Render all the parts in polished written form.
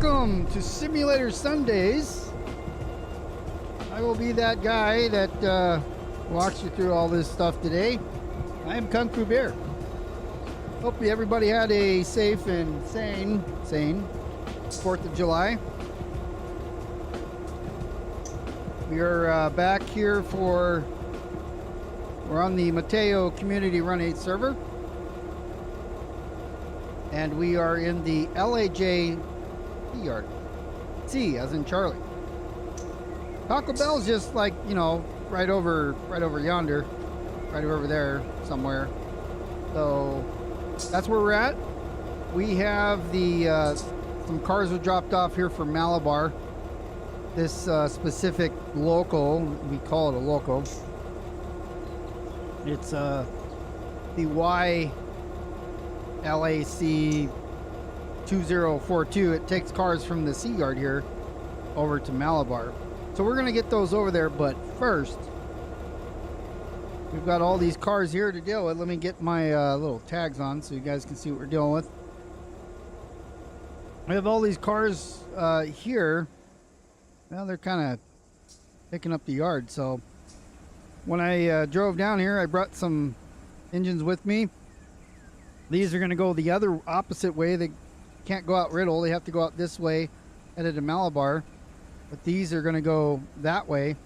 Welcome to Simulator Sundays. I will be that guy that walks you through all this stuff today. I am KungfuBeer. Hope everybody had a safe and sane 4th of July. We are back here we're on the Mateo Community Run 8 server. And we are in the LAJ C Yard. C as in Charlie. Taco Bell's just like, you know, right over yonder. Right over there somewhere. So that's where we're at. We have the some cars were dropped off here for Malabar. This specific local, we call it a local. It's the Y-LAC2042. It takes cars from the C Yard here over to Malabar. So we're gonna get those over there, but first we've got all these cars here to deal with. Let me get my little tags on so you guys can see what we're dealing with. We have all these cars here. Well, they're kind of picking up the yard. So when I drove down here, I brought some engines with me. These are going to go the other opposite way. They can't go out Riddle. They have to go out this way, headed to Malabar. But these are going to go that way.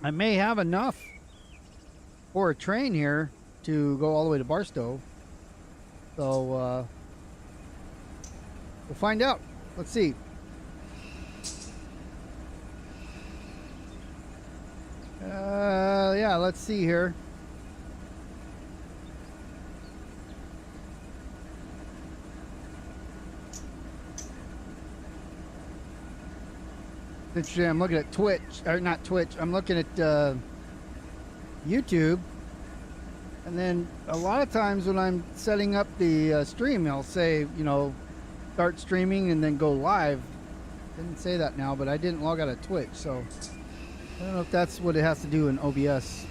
I may have enough for a train here to go all the way to Barstow. So we'll find out. Let's see. Yeah, let's see here. Interesting. I'm looking at Twitch, or not Twitch. I'm looking at YouTube, and then a lot of times when I'm setting up the stream, I'll say, you know, start streaming and then go live. Didn't say that now, but I didn't log out of Twitch, so I don't know if that's what it has to do in OBS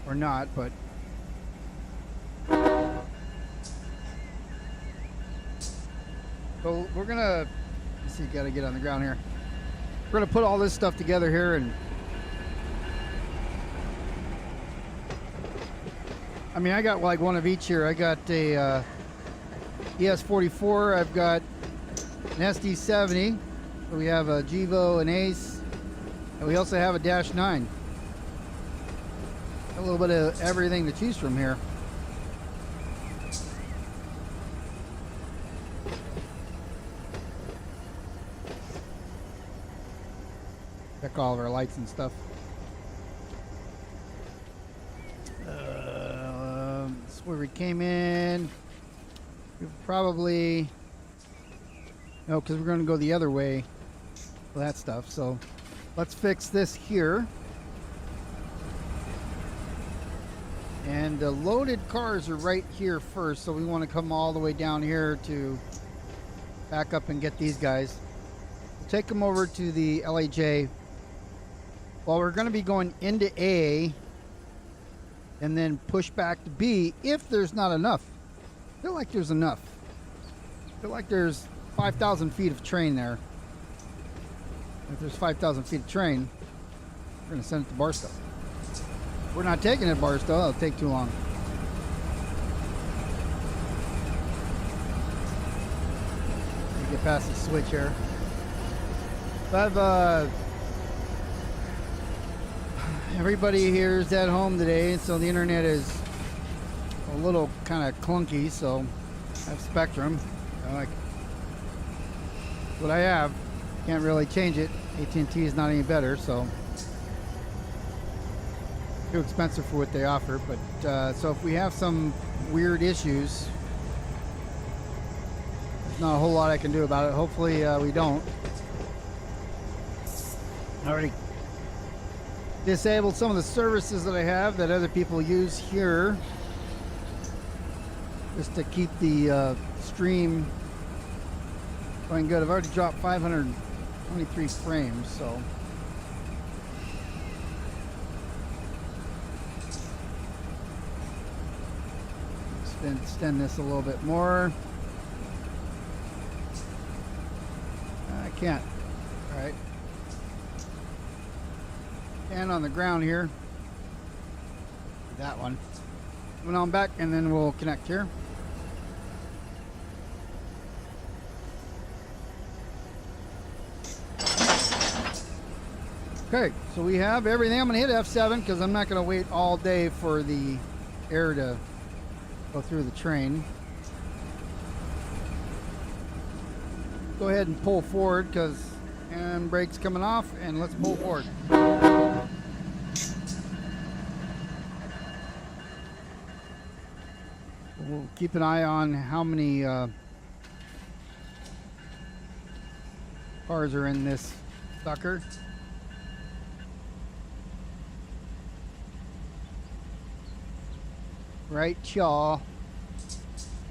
or not, but so we're gonna, let's see, gotta get on the ground here. We're gonna put all this stuff together here, and I mean, I got like one of each here. I got a ES44, I've got an SD70, so we have a Gevo, an Ace, and we also have a Dash 9. A little bit of everything to choose from here. Check all of our lights and stuff. That's where we came in. We probably, no, because we're going to go the other way for that stuff. So let's fix this here. And the loaded cars are right here first, so we want to come all the way down here to back up and get these guys. We'll take them over to the LAJ. Well, we're going to be going into A and then push back to B if there's not enough. I feel like there's enough. I feel like there's 5,000 feet of train there. If there's 5,000 feet of train, we're going to send it to Barstow. We're not taking it to Barstow. It'll take too long. Let me get past the switch here. So everybody here is at home today, so the internet is a little kind of clunky, so I have Spectrum. I like what I have. Can't really change it. AT&T is not any better, so too expensive for what they offer. But so if we have some weird issues, there's not a whole lot I can do about it. Hopefully we don't. Already disabled some of the services that I have that other people use here, just to keep the stream going good. I've already dropped 523 frames, so extend this a little bit more. Can't. All right. And on the ground here. That one. Coming on back, and then we'll connect here. Okay, so we have everything. I'm going to hit F7 because I'm not going to wait all day for the air to go through the train. Go ahead and pull forward because handbrake's coming off, and let's pull forward. We'll keep an eye on how many cars are in this sucker. Right, y'all.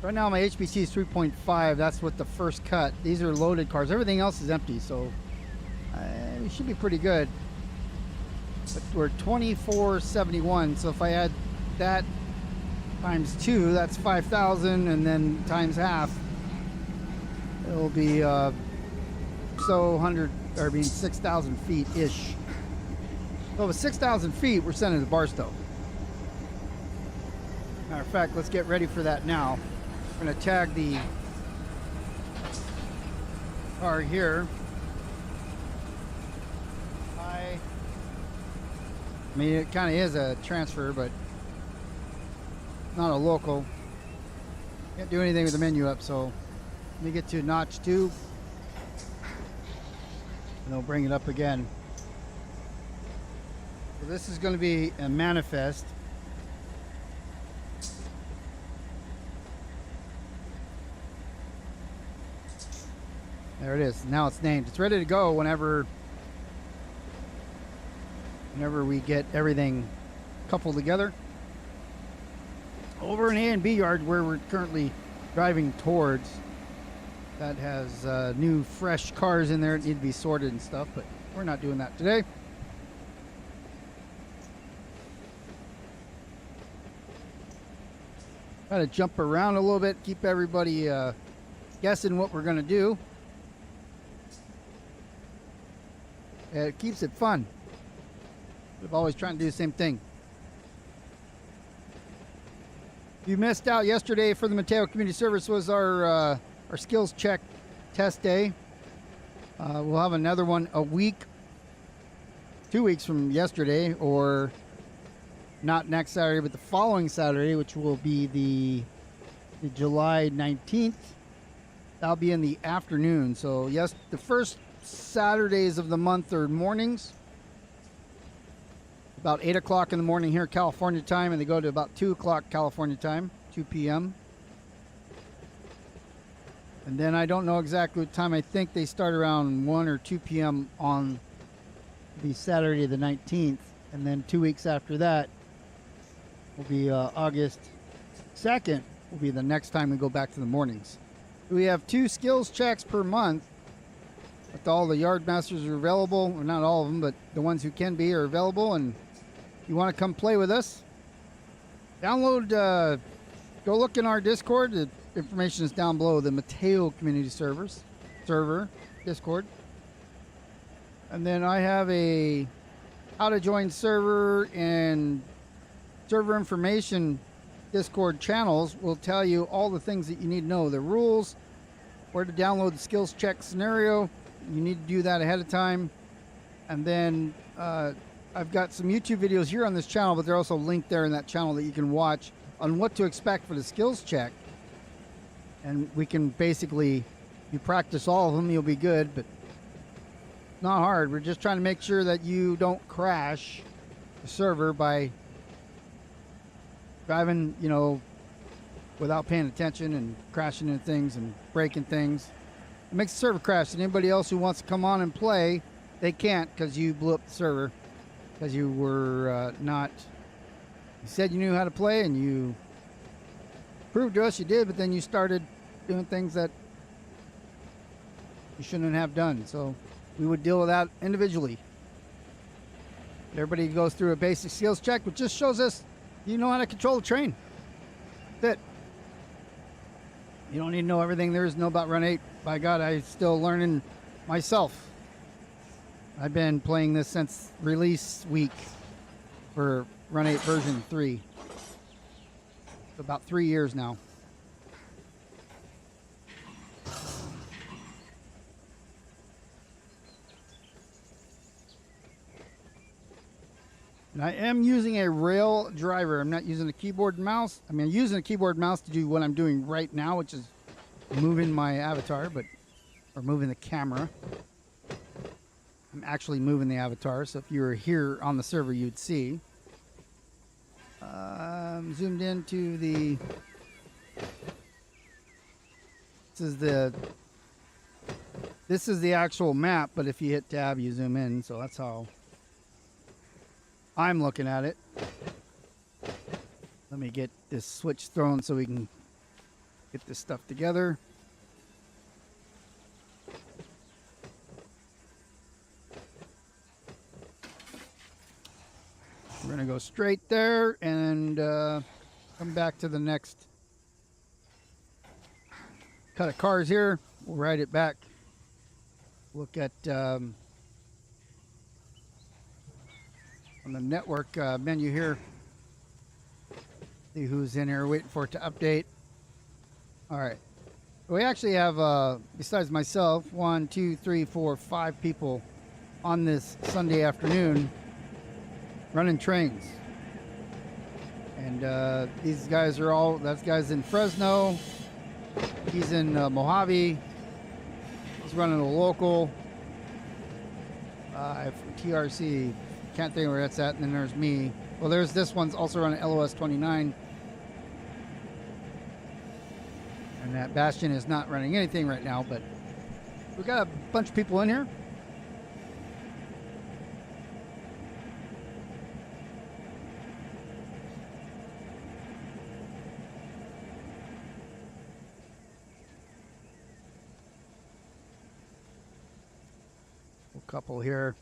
Right now my HPT is 3.5. That's what the first cut. These are loaded cars. Everything else is empty, so we should be pretty good. But we're 2471. So if I add that times 2, that's 5,000, and then times half, it'll be 6,000 feet ish. So with 6,000 feet, we're sending to Barstow. Matter of fact, let's get ready for that now. We're going to tag the car here. I mean, it kind of is a transfer, but not a local. Can't do anything with the menu up, so let me get to notch 2, and I'll bring it up again. So this is going to be a manifest. There it is. Now it's named. It's ready to go whenever we get everything coupled together. Over in A and B yard where we're currently driving towards, that has new fresh cars in there that need to be sorted and stuff, but we're not doing that today. Got to jump around a little bit, keep everybody guessing what we're going to do. It keeps it fun. We've always trying to do the same thing. You missed out yesterday for the Mateo Community Service was our skills check test day. We'll have another one a week, 2 weeks from yesterday, or not next Saturday, but the following Saturday, which will be the July 19th. That'll be in the afternoon. So yes, the first Saturdays of the month are mornings, about 8 o'clock in the morning here California time, and they go to about 2 o'clock California time, 2 p.m. And then I don't know exactly what time. I think they start around 1 or 2 p.m. on the Saturday the 19th, and then 2 weeks after that will be August 2nd will be the next time we go back to the mornings. We have 2 skills checks per month. But all the yard masters are available, or not all of them, but the ones who can be are available. And if you want to come play with us, download, go look in our Discord. The information is down below, the Mateo Community server Discord. And then I have a how to join server and server information Discord channels will tell you all the things that you need to know, the rules, where to download the skills check scenario. You need to do that ahead of time. And then I've got some YouTube videos here on this channel, but they're also linked there in that channel that you can watch on what to expect for the skills check. And we can basically, you practice all of them, you'll be good, but not hard. We're just trying to make sure that you don't crash the server by driving, you know, without paying attention and crashing into things and breaking things. It makes the server crash, and anybody else who wants to come on and play, they can't because you blew up the server because you were not, you said you knew how to play and you proved to us you did, but then you started doing things that you shouldn't have done. So we would deal with that individually. Everybody goes through a basic skills check, which just shows us you know how to control the train. That's it. You don't need to know everything there is to know about Run 8. By God, I'm still learning myself. I've been playing this since release week for Run 8 version 3. About 3 years now. And I am using a rail driver. I'm not using a keyboard and mouse. I mean, I'm using a keyboard and mouse to do what I'm doing right now, which is moving my avatar, or moving the camera. I'm actually moving the avatar, so if you were here on the server, you'd see. Zoomed into the... This is the actual map, but if you hit tab, you zoom in, so that's how I'm looking at it. Let me get this switch thrown so we can get this stuff together. We're going to go straight there and come back to the next cut of cars here. We'll ride it back. Look at on the network menu here. See who's in here, waiting for it to update. All right. We actually have, besides myself, 1, 2, 3, 4, 5 people on this Sunday afternoon running trains. And these guys are all, that guy's in Fresno. He's in Mojave. He's running a local. TRC. Can't think where that's at. And then there's me. Well, there's this one's also running LOS29. And that Bastion is not running anything right now, but we got a bunch of people in here. A couple here.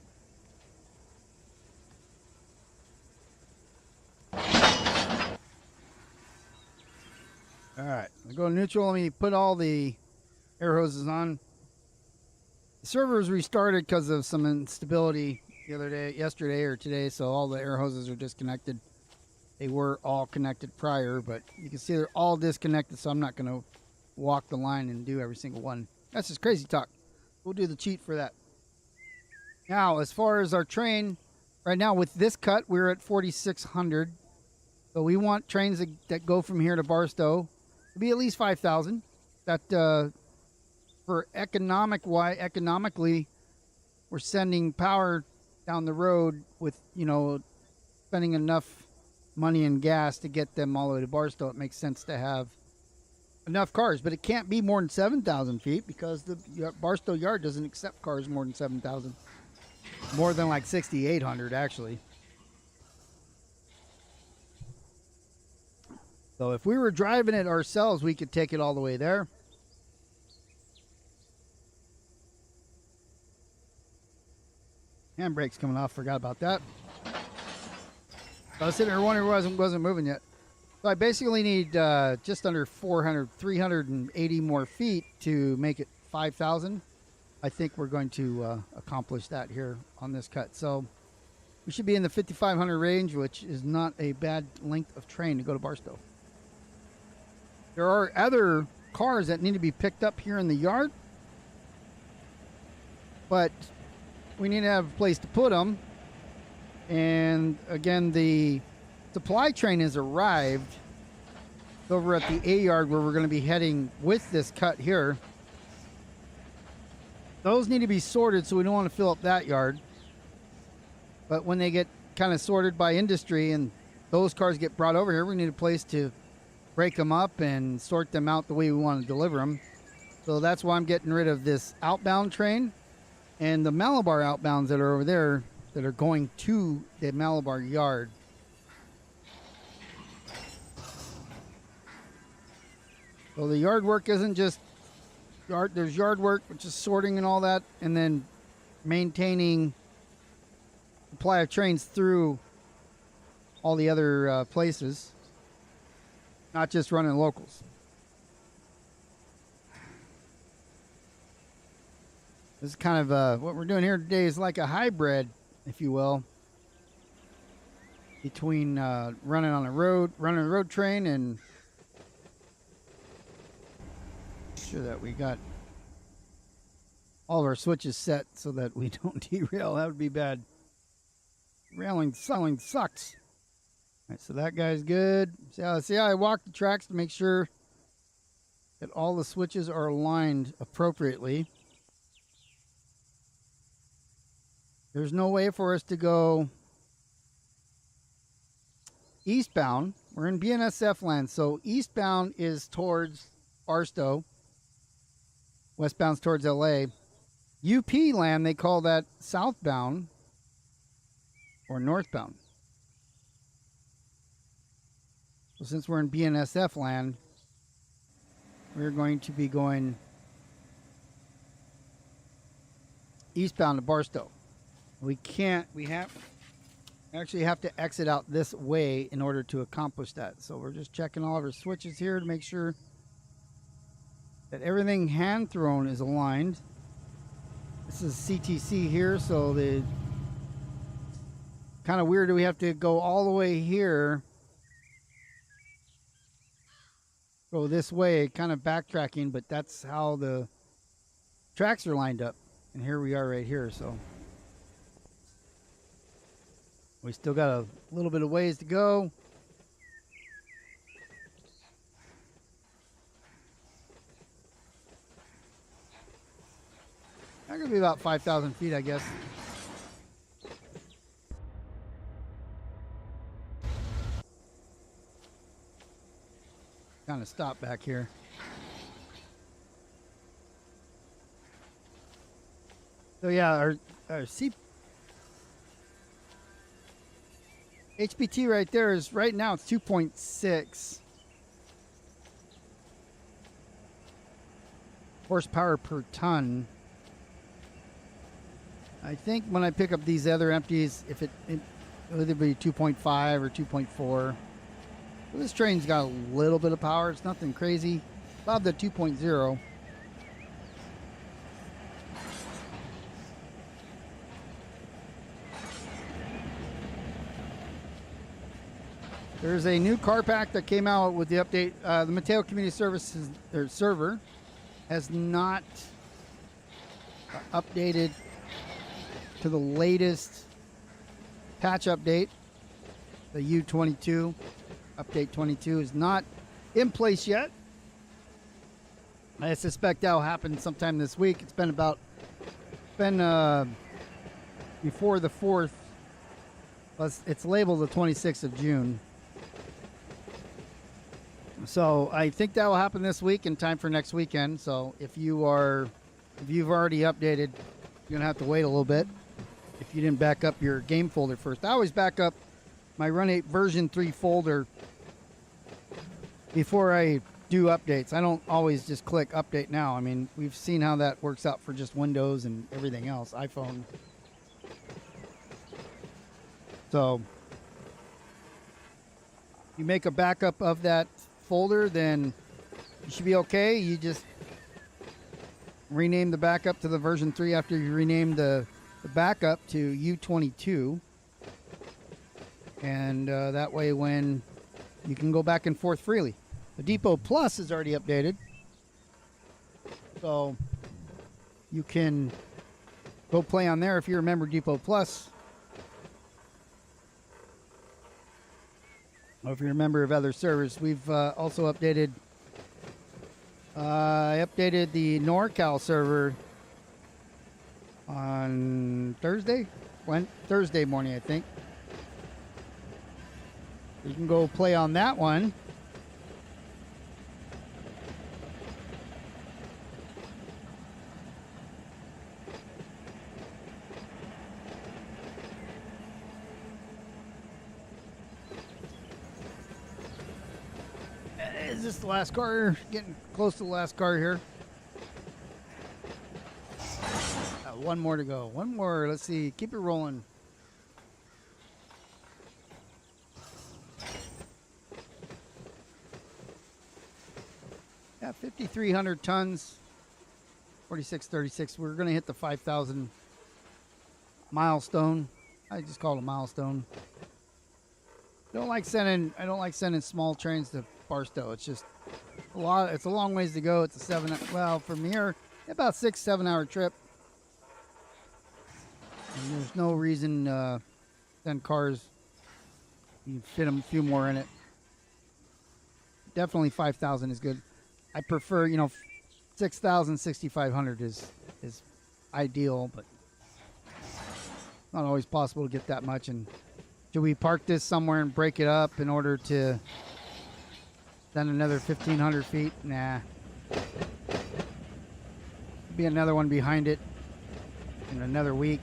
All right, I go neutral. Let me put all the air hoses on. The server was restarted because of some instability the other day, yesterday or today, so all the air hoses are disconnected. They were all connected prior, but you can see they're all disconnected, so I'm not going to walk the line and do every single one. That's just crazy talk. We'll do the cheat for that. Now, as far as our train, right now with this cut, we're at 4,600. So we want trains that go from here to Barstow to be at least 5,000. That for economically, we're sending power down the road with, you know, spending enough money and gas to get them all the way to Barstow. It makes sense to have enough cars, but it can't be more than 7,000 feet because the Barstow Yard doesn't accept cars more than 7,000. More than like 6,800 actually. So if we were driving it ourselves, we could take it all the way there. Handbrake's coming off, forgot about that. I was sitting there wondering why it wasn't moving yet. So I basically need just under 380 more feet to make it 5,000. I think we're going to accomplish that here on this cut. So we should be in the 5,500 range, which is not a bad length of train to go to Barstow. There are other cars that need to be picked up here in the yard, but we need to have a place to put them. And again, the supply train has arrived over at the A yard where we're going to be heading with this cut here. Those need to be sorted, so we don't want to fill up that yard. But when they get kind of sorted by industry and those cars get brought over here, we need a place to break them up and sort them out the way we want to deliver them. So that's why I'm getting rid of this outbound train and the Malabar outbounds that are over there that are going to the Malabar yard. So the yard work isn't just yard, there's yard work, which is sorting and all that, and then maintaining supply of trains through all the other places, not just running locals. This is kind of what we're doing here today is like a hybrid, if you will, between running a road train, and make sure that we got all of our switches set so that we don't derail. That would be bad. Railing selling sucks. All right, so that guy's good. See how I walk the tracks to make sure that all the switches are aligned appropriately. There's no way for us to go eastbound. We're in BNSF land, so eastbound is towards Barstow. Westbound's towards LA. UP land, they call that southbound or northbound. So since we're in BNSF land, we're going to be going eastbound to Barstow. We actually have to exit out this way in order to accomplish that. So we're just checking all of our switches here to make sure that everything hand thrown is aligned. This is CTC here, so the kind of weird that we have to go all the way here, go this way, kind of backtracking, but that's how the tracks are lined up. And here we are right here, so we still got a little bit of ways to go. That could be about 5,000 feet, I guess. Kind of stop back here. So yeah, our HPT right there is, right now it's 2.6 horsepower per ton. I think when I pick up these other empties, if it'll either be 2.5 or 2.4. Well, this train's got a little bit of power. It's nothing crazy. Above the 2.0. There's a new car pack that came out with the update. The Mateo Community Services server has not updated to the latest patch update. The U22 update 22 is not in place yet. I suspect that'll happen sometime this week. It's been before the 4th. It's labeled the 26th of June. So I think that will happen this week in time for next weekend. So if you've already updated, you're gonna have to wait a little bit if you didn't back up your game folder first. I always back up my Run 8 version 3 folder before I do updates. I don't always just click update now. I mean, we've seen how that works out for just Windows and everything else, iPhone. So you make a backup of that folder, then you should be okay. You just rename the backup to the version 3 after you rename the backup to U22, and that way when you can go back and forth freely. The Depot Plus is already updated, so you can go play on there if you remember Depot Plus, or if you're a member of other servers. We've also updated. I updated the NorCal server on Thursday morning, I think. You can go play on that one. Is this the last car? Getting close to the last car here. One more to go. One more. Let's see. Keep it rolling. Yeah, 5,300 tons. 4636. We're going to hit the 5,000 milestone. I just call it a milestone. I don't like sending small trains to Barstow. It's just a lot. It's a long ways to go. It's a from here, about 6-7 hour trip. And there's no reason send cars. You can fit them a few more in it. Definitely 5,000 is good. I prefer, 6,000, 6,500 is ideal, but not always possible to get that much. And do we park this somewhere and break it up in order to send another 1,500 feet? Nah. Be another one behind it in another week.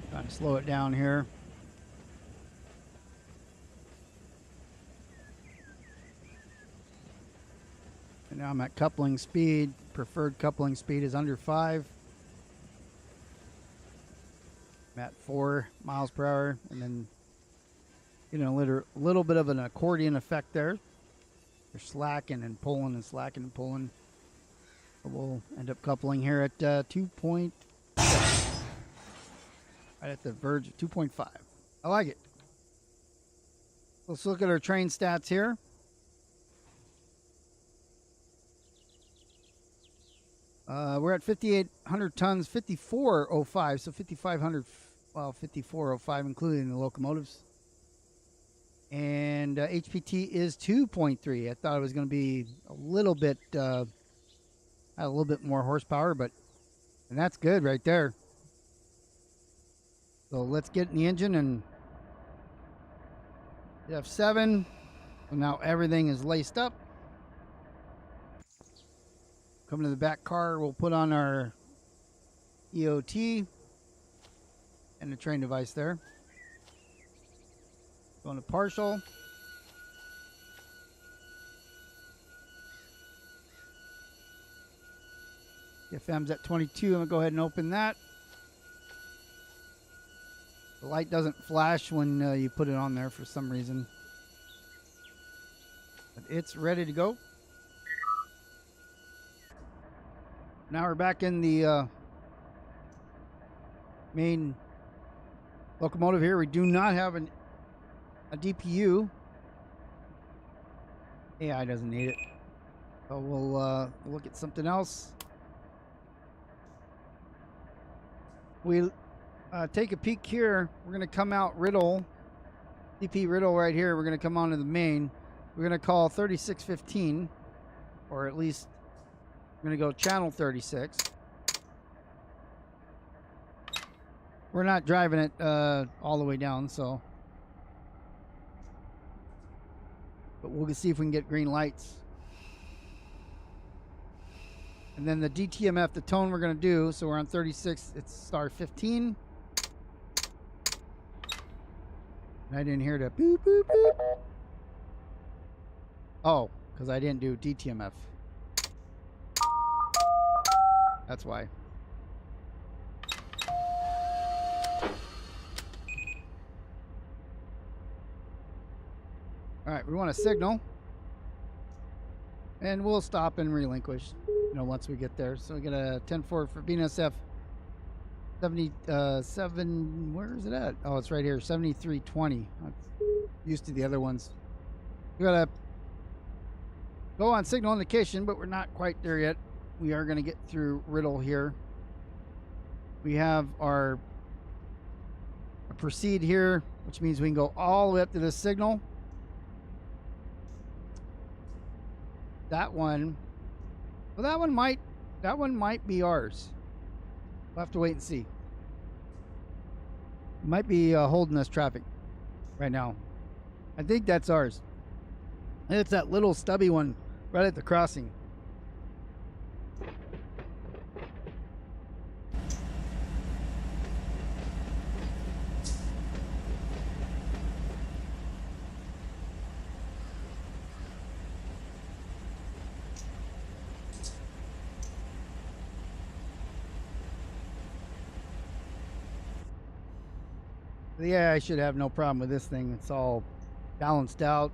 Trying to slow it down here. And now I'm at coupling speed. Preferred coupling speed is under 5. I'm at 4 miles per hour, and then a little bit of an accordion effect there. You're slacking and pulling and slacking and pulling. But we'll end up coupling here at 2.6. Right at the verge of 2.5. I like it. Let's look at our train stats here. We're at 5,800 tons, 5405, so 5,500, 5405, including the locomotives. And HPT is 2.3. I thought it was going to be a little bit, had a little bit more horsepower, and that's good right there. So let's get in the engine and F7. So now everything is laced up. Coming to the back car, we'll put on our EOT and the train device there. Going to partial. FM's at 22. I'm going to go ahead and open that. The light doesn't flash when you put it on there for some reason. But it's ready to go. Now we're back in the main locomotive here. We do not have a DPU. AI doesn't need it. So we'll look at something else. We take a peek here. We're going to come out Riddle, DP Riddle right here. We're going to come onto the main. We're going to call 3615, or at least we're going to go channel 36. We're not driving it all the way down, so. But we'll see if we can get green lights. And then the DTMF, the tone we're going to do, so we're on 36, it's star 15. I didn't hear the boop, boop, boop. Oh, because I didn't do DTMF. That's why. All right, we want a signal. And we'll stop and relinquish, once we get there. So we get a 10-4 for BNSF 77, where is it at? Oh, it's right here, 7320. I'm used to the other ones. We gotta go on signal indication, but we're not quite there yet. We are gonna get through Riddle here. We have our proceed here, which means we can go all the way up to this signal. That one, well, that one might be ours. We'll have to wait and see. It might be holding us traffic right now. I think that's ours. And it's that little stubby one right at the crossing. Yeah, I should have no problem with this thing. It's all balanced out.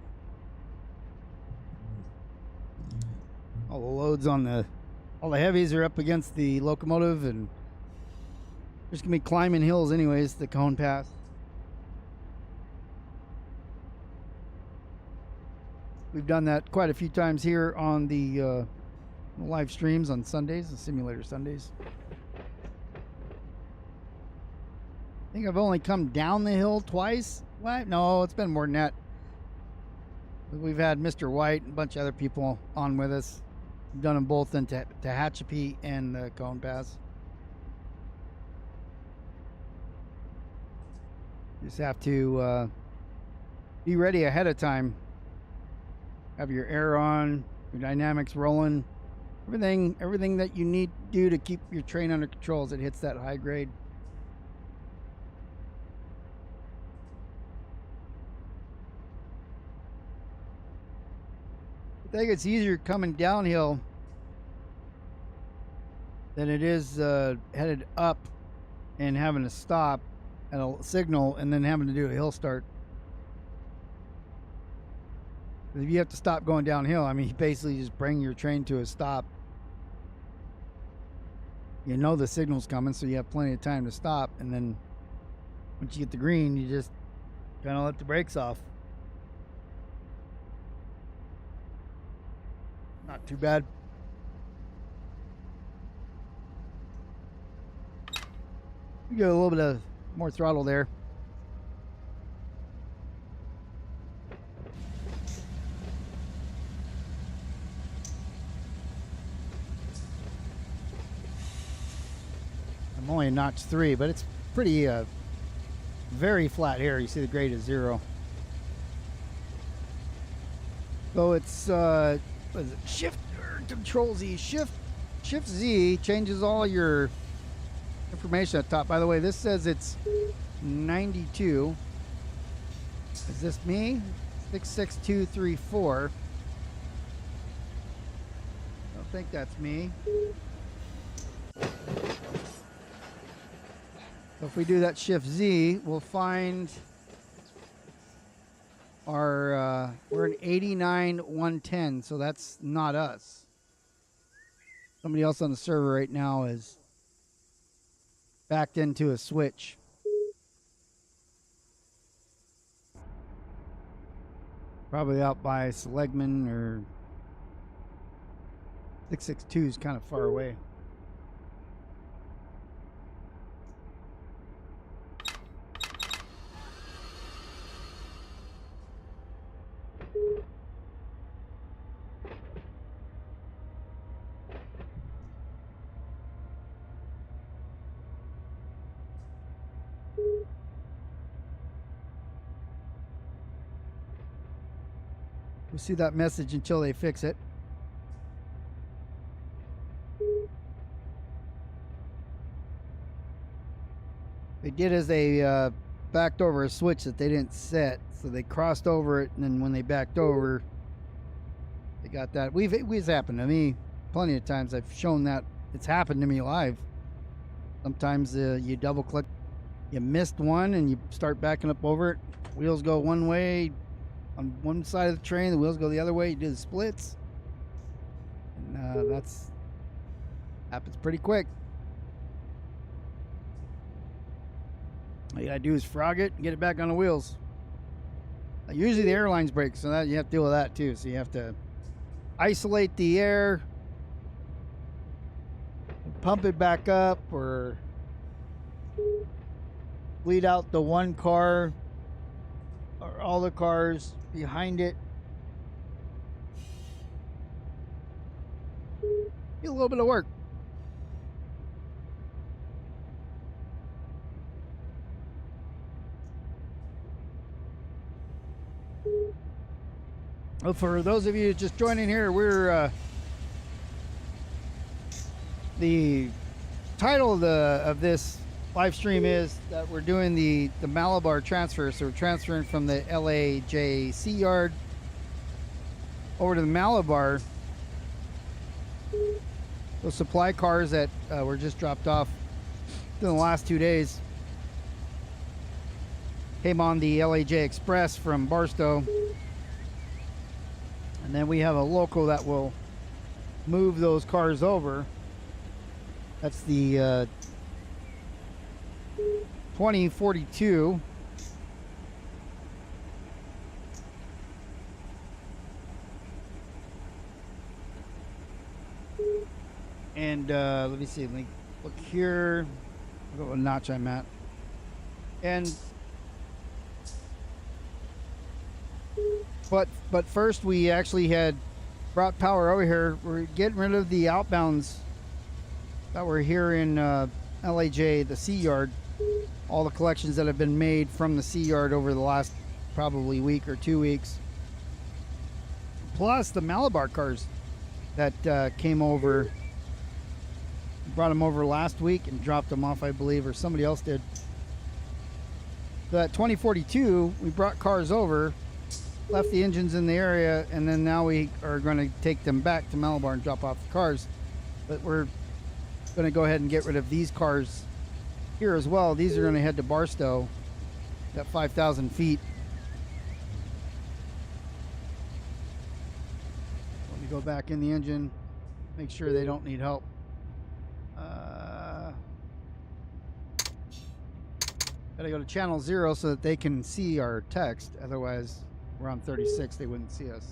All the loads on all the heavies are up against the locomotive, and there's gonna be climbing hills anyways, the Cone Pass. We've done that quite a few times here on the live streams on Sundays, the simulator Sundays. I think I've only come down the hill twice. What? No, it's been more than that. We've had Mr. White and a bunch of other people on with us. We've done them both in Tehachapi and the Cone Pass. You just have to be ready ahead of time. Have your air on, your dynamics rolling, everything that you need to do to keep your train under control as it hits that high grade. I think it's easier coming downhill than it is headed up and having to stop at a signal and then having to do a hill start. If you have to stop going downhill, I mean, you basically just bring your train to a stop. You know the signal's coming, so you have plenty of time to stop, and then once you get the green, you just kind of let the brakes off. Not too bad. You get a little bit of more throttle there. I'm only in notch 3, but it's pretty very flat here. You see the grade is 0. So it's what is it? Shift or Control Z. Shift Z changes all your information at the top. By the way, this says it's 92. Is this me? 66234. I don't think that's me. So if we do that Shift Z, we'll find our we're an 89110, so that's not us. Somebody else on the server right now is backed into a switch. Probably out by Seligman, or 662 is kind of far away. We'll see that message until they fix it. They did as they backed over a switch that they didn't set, so they crossed over it, and then when they backed over, they got that. It's happened to me plenty of times. I've shown that it's happened to me live. Sometimes you double click, you missed one, and you start backing up over it. Wheels go one way on one side of the train, the wheels go the other way. You do the splits, and that's happens pretty quick. All you gotta do is frog it and get it back on the wheels. Usually the airlines break, so that you have to deal with that too. So you have to isolate the air, pump it back up, or bleed out the one car or all the cars behind it. Get a little bit of work. Well, for those of you just joining here, we're the title of this live stream is that we're doing the Malabar transfer. So we're transferring from the LAJ C Yard over to the Malabar. Those supply cars that were just dropped off in the last 2 days. came on the LAJ Express from Barstow. And then we have a local that will move those cars over. That's the 2042. And let me see. Let me look here. Look at what notch I'm at. And but first we actually had brought power over here. We're getting rid of the outbounds that were here in LAJ, the C Yard. All the collections that have been made from the C Yard over the last probably week or 2 weeks. Plus the Malabar cars that came over. Brought them over last week and dropped them off, I believe, or somebody else did. So that 2042, we brought cars over, left the engines in the area, and then now we are going to take them back to Malabar and drop off the cars. But we're going to go ahead and get rid of these cars here as well. These are going to head to Barstow at 5,000 feet. Let me go back in the engine, make sure they don't need help. Gotta go to channel 0 so that they can see our text. Otherwise, we're on 36, they wouldn't see us.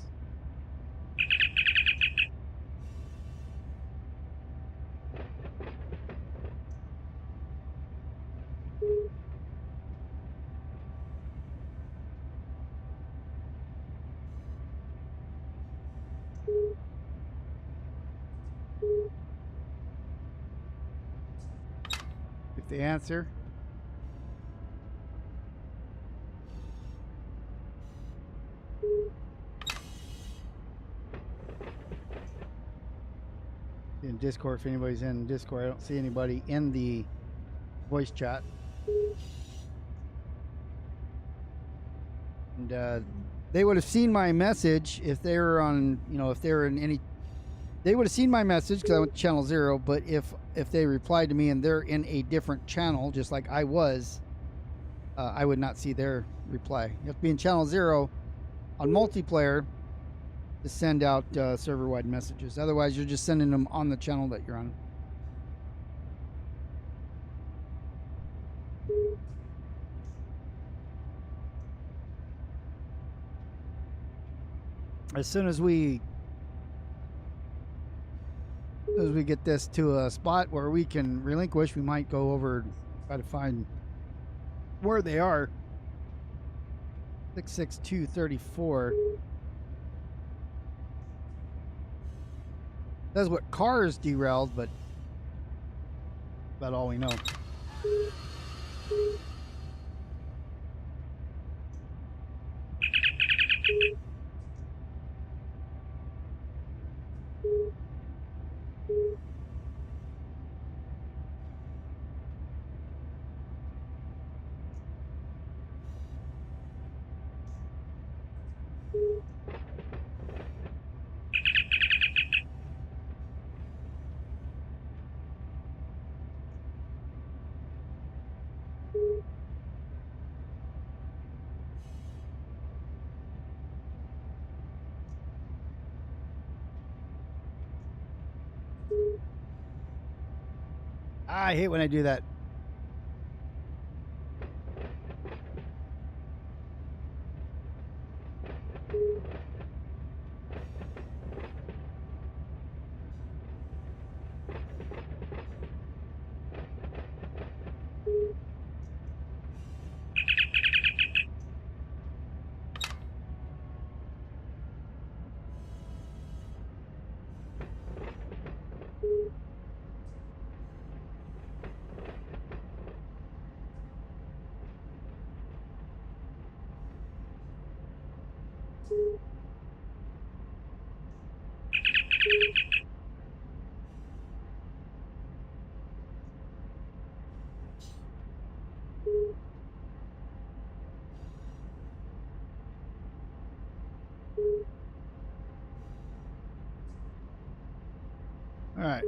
If they answer. In Discord, if anybody's in Discord, I don't see anybody in the voice chat. And they would have seen my message if they were on, you know, if they were in any, they would have seen my message because I went to channel 0. But if they replied to me and they're in a different channel, just like I was, I would not see their reply. You have to be in channel 0 on multiplayer to send out server-wide messages. Otherwise, you're just sending them on the channel that you're on. As soon as we get this to a spot where we can relinquish, we might go over and try to find where they are. 66234. That's what cars derailed, but about all we know. I hate when I do that. All right.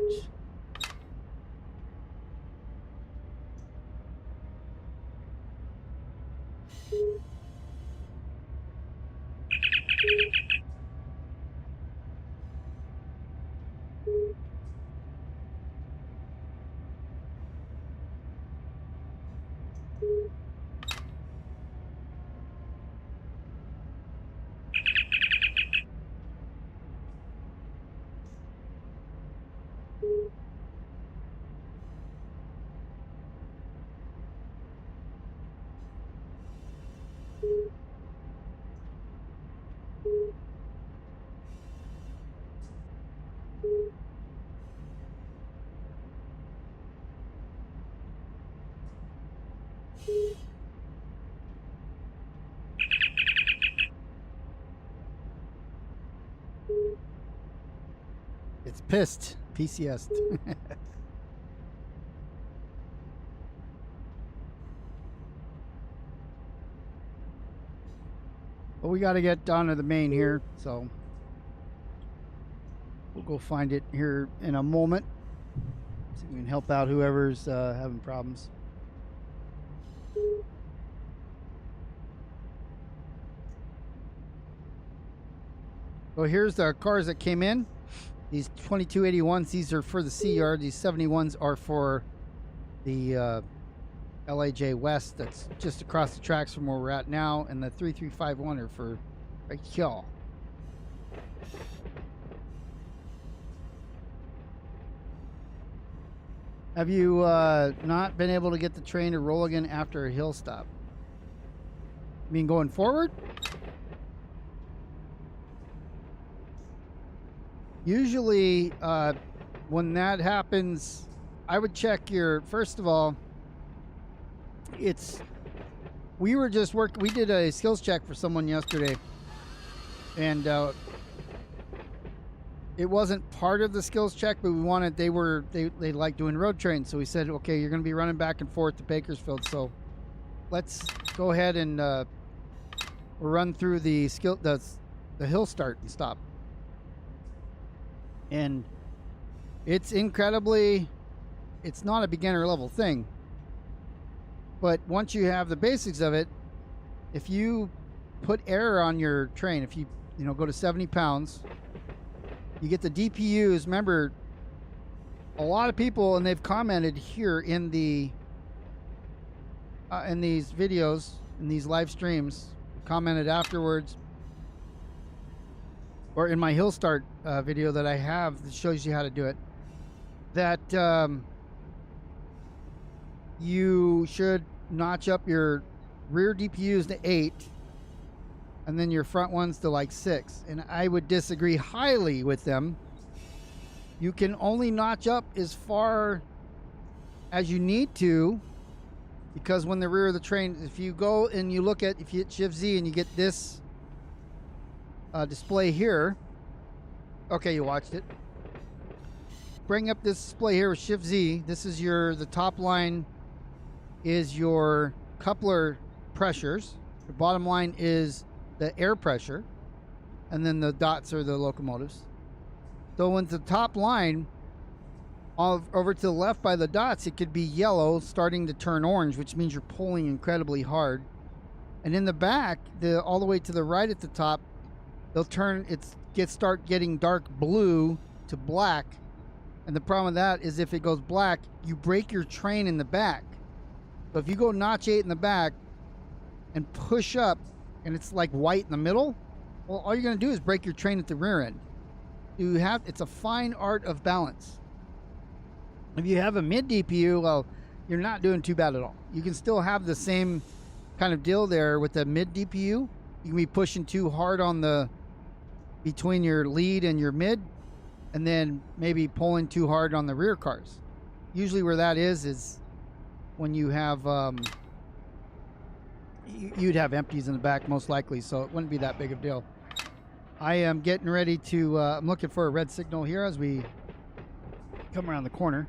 It's pissed. PCS. But we got to get down to the main here, so we'll go find it here in a moment. See if we can help out whoever's having problems. So here's the cars that came in. These 2281s, these are for the C Yard. These 71s are for the LAJ West, that's just across the tracks from where we're at now, and the 3351 are for right here. Have you not been able to get the train to roll again after a hill stop? I mean, going forward? Usually, when that happens, I would check your, first of all, we were just we did a skills check for someone yesterday, and it wasn't part of the skills check, but we wanted, they like doing road trains, so we said, okay, you're going to be running back and forth to Bakersfield, so let's go ahead and run through the hill start and stop. And it's incredibly, it's not a beginner level thing, but once you have the basics of it, if you put air on your train, if you go to 70 pounds, you get the DPUs. Remember, a lot of people, and they've commented here in the in these videos, in these live streams, commented afterwards, or in my hill start video that I have that shows you how to do it, that you should notch up your rear DPUs to 8 and then your front ones to like 6, and I would disagree highly with them. You can only notch up as far as you need to, because when the rear of the train, if you go and you look at, if you hit Shift Z and you get this display here, okay, you watched it. Bring up this display here with Shift Z. This is the top line is your coupler pressures. The bottom line is the air pressure, and then the dots are the locomotives. So when the top line, over to the left by the dots, it could be yellow starting to turn orange, which means you're pulling incredibly hard. And in the back, all the way to the right at the top, they'll turn, start getting dark blue to black. And the problem with that is if it goes black, you break your train in the back. So if you go notch 8 in the back and push up, and it's like white in the middle, well, all you're going to do is break your train at the rear end. It's a fine art of balance. If you have a mid DPU, well, you're not doing too bad at all. You can still have the same kind of deal there with the mid DPU. You can be pushing too hard on between your lead and your mid, and then maybe pulling too hard on the rear cars. Usually where that is when you have, you'd have empties in the back most likely, so it wouldn't be that big of a deal. I am getting ready to, I'm looking for a red signal here as we come around the corner.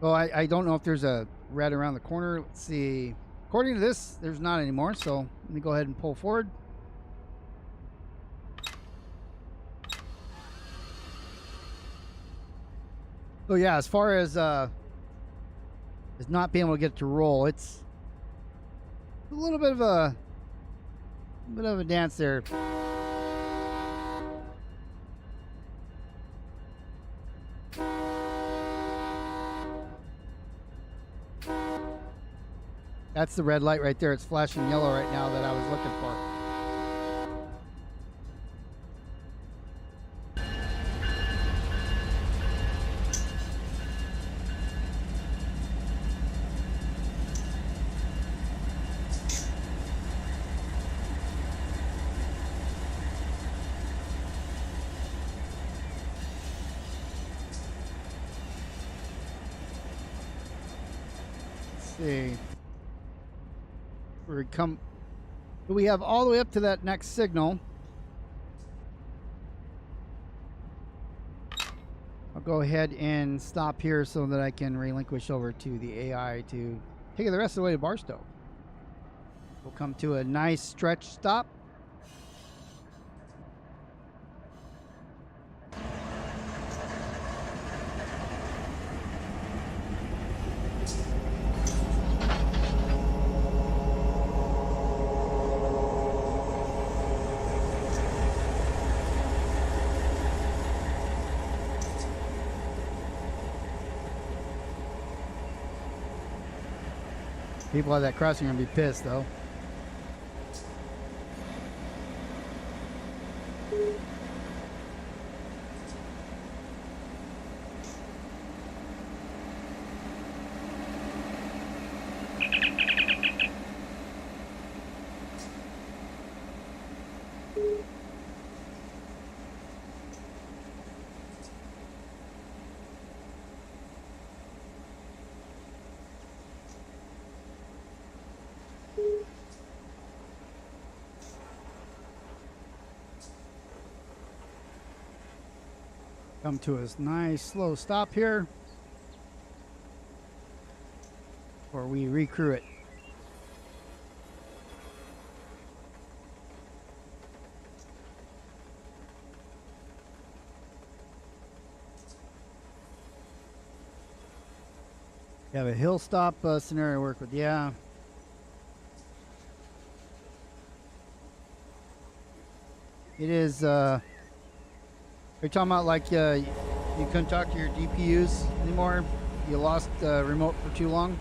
Oh, I don't know if there's a red around the corner. Let's see. According to this, there's not anymore. So let me go ahead and pull forward. So yeah, as far as not being able to get it to roll, it's a little bit of a dance there. That's the red light right there. It's flashing yellow right now that I was looking for. See, we have all the way up to that next signal. I'll go ahead and stop here so that I can relinquish over to the AI to take it the rest of the way to Barstow. We'll come to a nice stretch stop. People at that crossing are going to be pissed, though. Come to a nice slow stop here before we recrew it. You have a hill stop scenario to work with, yeah. It is you're talking about like you couldn't talk to your DPUs anymore? You lost remote for too long?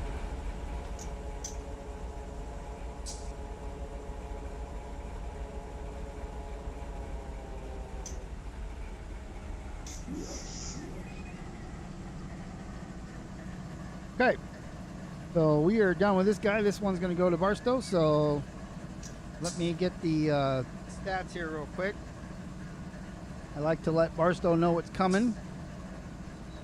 Okay, so we are done with this guy. This one's going to go to Barstow, so let me get the stats here real quick. I like to let Barstow know what's coming.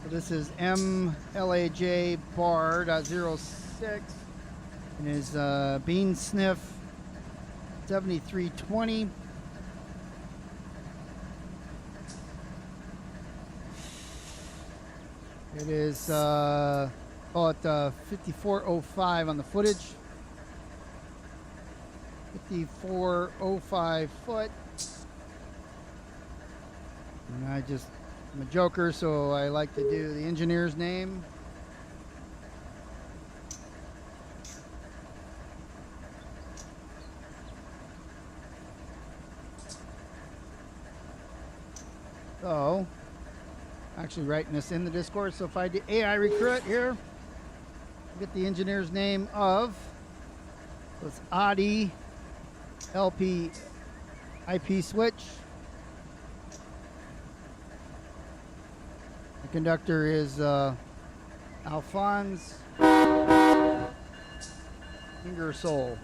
So this is LAJ bar.06 and his bean sniff 7320. It is call it 5405 on the footage. 5405 foot. And I'm a joker, so I like to do the engineer's name. So, actually writing this in the Discord. So if I do AI recruit here, get the engineer's name of, so it's Audi LP IP switch. The conductor is Alphonse Ingersoll,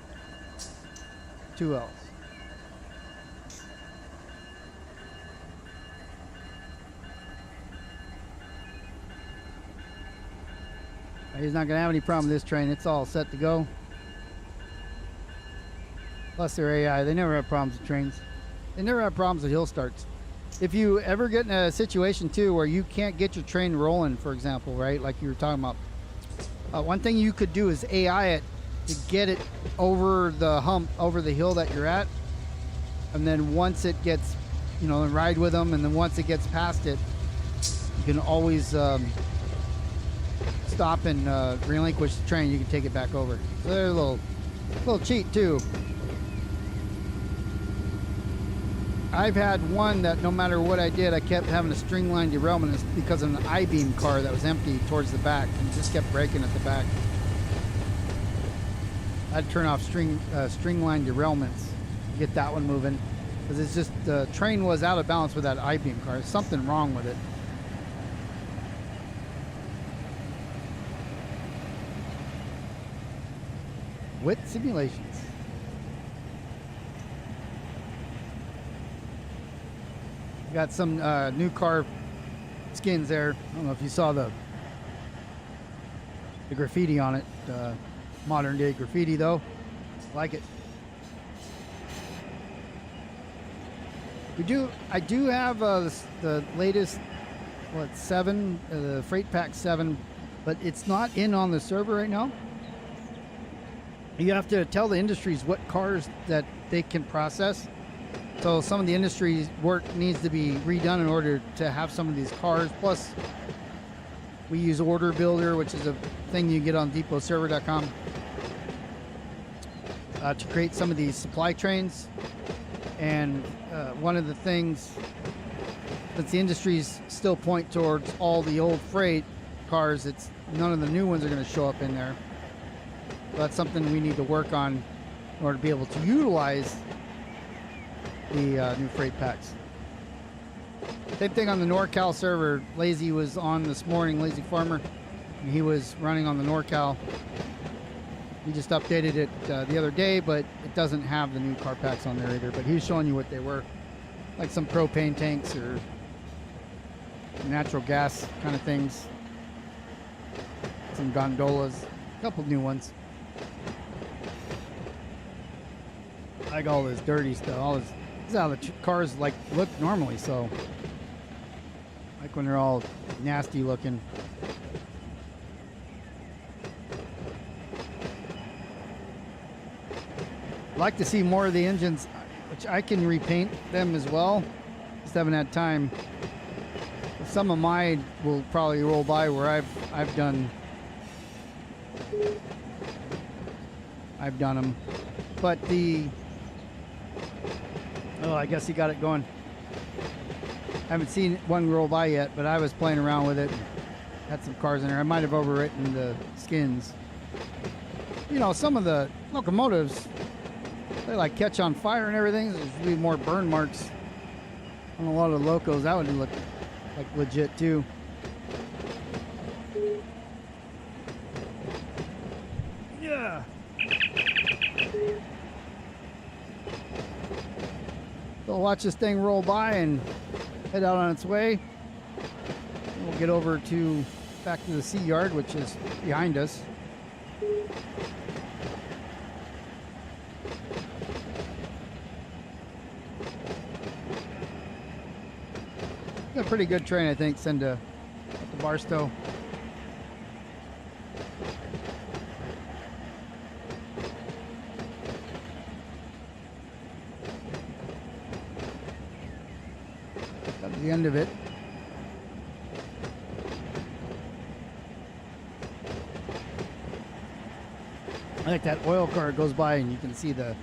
2 L's. He's not going to have any problem with this train. It's all set to go. Plus their AI. They never have problems with trains. They never have problems with hill starts. If you ever get in a situation, too, where you can't get your train rolling, for example, right? Like you were talking about, One thing you could do is AI it to get it over the hump, over the hill that you're at, and then once it gets, you know, and ride with them, and then once it gets past it, you can always stop and relinquish the train. You can take it back over. So there's a little cheat too. I've had one that no matter what I did, I kept having a string line derailment because of an I-beam car that was empty towards the back and just kept braking at the back. I'd turn off string line derailments to get that one moving, because it's just the train was out of balance with that I-beam car. There's something wrong with it. Wit simulations. Got some new car skins there. I don't know if you saw the graffiti on it. Modern day graffiti though. Like it. I do have the latest, what, 7, the Freight Pack 7, but it's not in on the server right now. You have to tell the industries what cars that they can process. So some of the industry work needs to be redone in order to have some of these cars. Plus, we use Order Builder, which is a thing you get on depotserver.com, to create some of these supply trains. And one of the things that the industries still point towards all the old freight cars, it's none of the new ones are going to show up in there. So that's something we need to work on in order to be able to utilize the new freight packs. Same thing on the NorCal server. Lazy was on this morning, Lazy Farmer, and he was running on the NorCal. He just updated it the other day, but it doesn't have the new car packs on there either. But he was showing you what they were, like some propane tanks or natural gas kind of things, some gondolas, a couple new ones. Like all this dirty stuff, all this. This is how the cars like look normally, so like when they're all nasty looking. I'd like to see more of the engines, which I can repaint them as well. Just haven't had time. Some of mine will probably roll by where I've done them, but oh, I guess he got it going. I haven't seen one roll by yet, but I was playing around with it. Had some cars in there. I might have overwritten the skins. You know, some of the locomotives, they like catch on fire and everything. There's usually more burn marks on a lot of locos. That would look like legit too. Yeah. So watch this thing roll by and head out on its way. We'll get over to back to the C Yard, which is behind us. A pretty good train, I think, send to the Barstow. The end of it. I like that oil car goes by and you can see the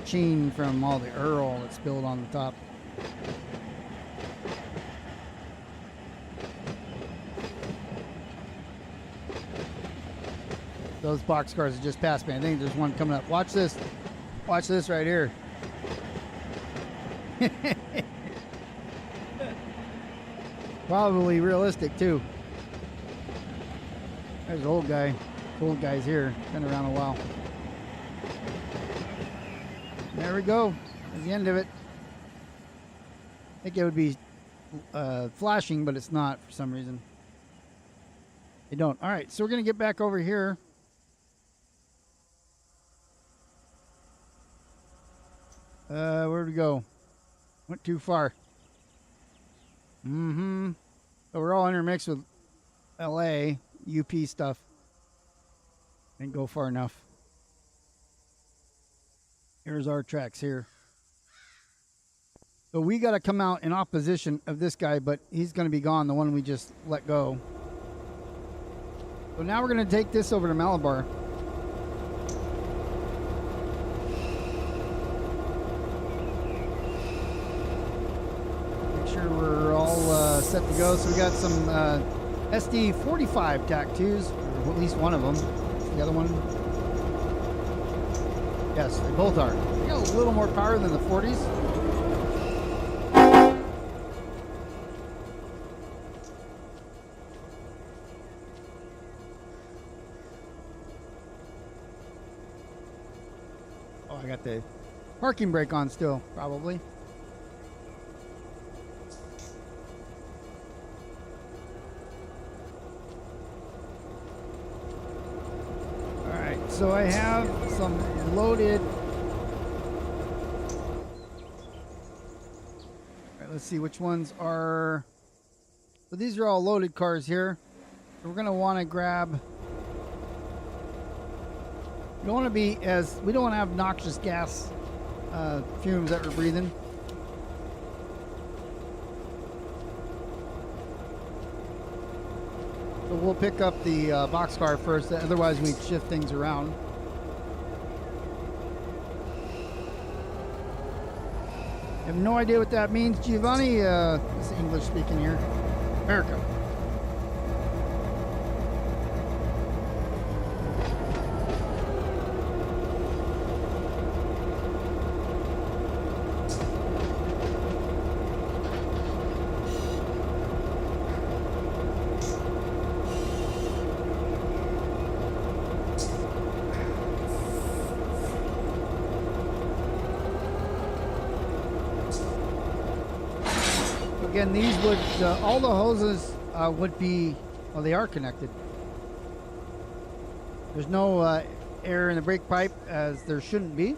sheen from all the Earl that's spilled on the top. Those box cars that just passed me. I think there's one coming up. Watch this. Watch this right here. Probably realistic too. There's an old guy. Old guy's here. Been around a while. There we go. That's the end of it. I think it would be flashing, but it's not for some reason. They don't. All right, so we're going to get back over here. Where'd we go? Went too far. So we're all intermixed with LA, UP stuff. Didn't go far enough. Here's our tracks here. So we got to come out in opposition of this guy, but he's going to be gone, the one we just let go. So now we're going to take this over to Malabar. Make sure we're all set to go. So we got some SD45 TAC2s, or at least one of them. The other one? Yes, they both are. They got a little more power than the 40s. Oh, I got the parking brake on still, probably. So I have some loaded. All right, let's see which ones are. So these are all loaded cars here. So we're going to want to grab. We don't want to have noxious gas fumes that we're breathing. So we'll pick up the boxcar first, otherwise we shift things around. I have no idea what that means, Giovanni. It's English speaking here. America. Again, these would, all the hoses would be, well, they are connected. There's no air in the brake pipe, as there shouldn't be.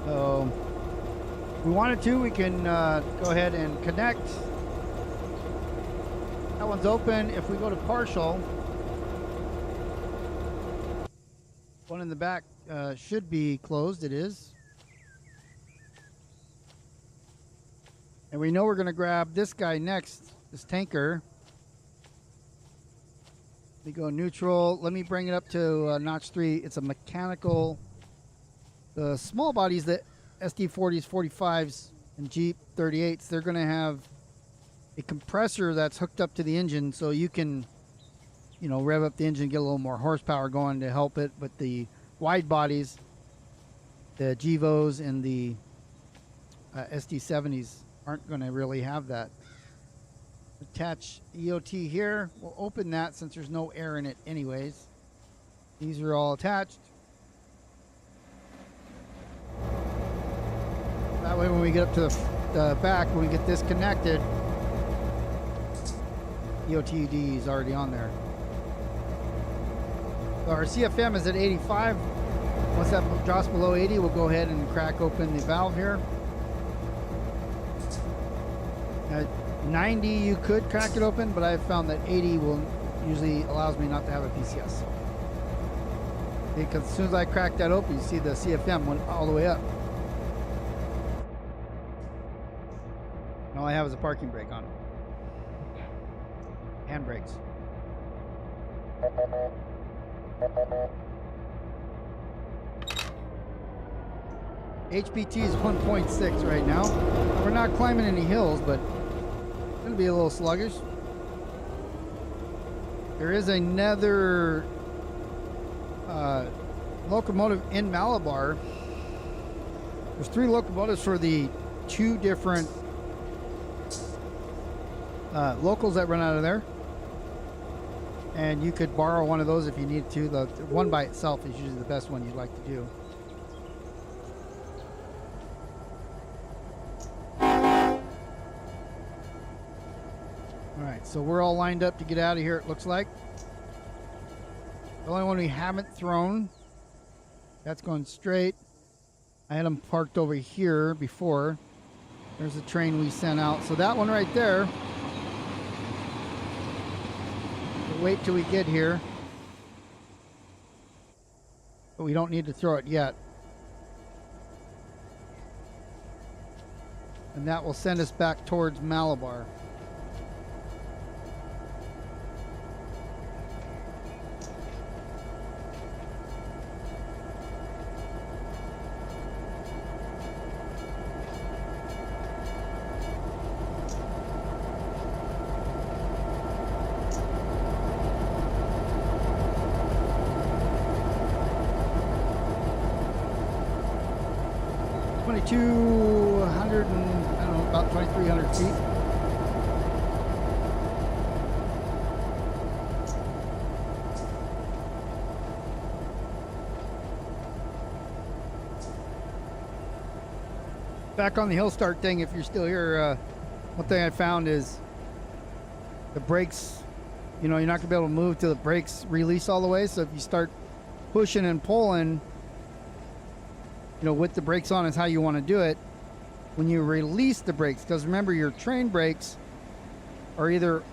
So, if we wanted to, we can go ahead and connect. That one's open. If we go to partial, one in the back should be closed. It is. And we know we're going to grab this guy next, this tanker. We go neutral. Let me bring it up to notch 3. It's a mechanical. The small bodies, the SD40s, 45s, and Jeep 38s, they're going to have a compressor that's hooked up to the engine, so you can, you know, rev up the engine, get a little more horsepower going to help it. But the wide bodies, the Gevos and the SD70s, aren't going to really have that. Attach EOT here. We'll open that since there's no air in it anyways. These are all attached. That way when we get up to the back, when we get this connected, EOTD is already on there. So our CFM is at 85. Once that drops below 80, we'll go ahead and crack open the valve here. At 90 you could crack it open, but I've found that 80 will usually allows me not to have a PCS. Because as soon as I crack that open, you see the CFM went all the way up. And all I have is a parking brake on. Hand brakes. HPT is 1.6 right now. We're not climbing any hills, but it's going to be a little sluggish. There is another locomotive in Malabar. There's 3 locomotives for the 2 different locals that run out of there. And you could borrow one of those if you need to. The one by itself is usually the best one you'd like to do. Alright, so we're all lined up to get out of here, it looks like. The only one we haven't thrown, that's going straight. I had them parked over here before. There's the train we sent out. So that one right there, wait till we get here. But we don't need to throw it yet. And that will send us back towards Malabar. About 2,300 feet. Back on the hill start thing, if you're still here, one thing I found is the brakes, you're not going to be able to move till the brakes release all the way. So if you start pushing and pulling, with the brakes on is how you want to do it. When you release the brakes, because remember your train brakes are either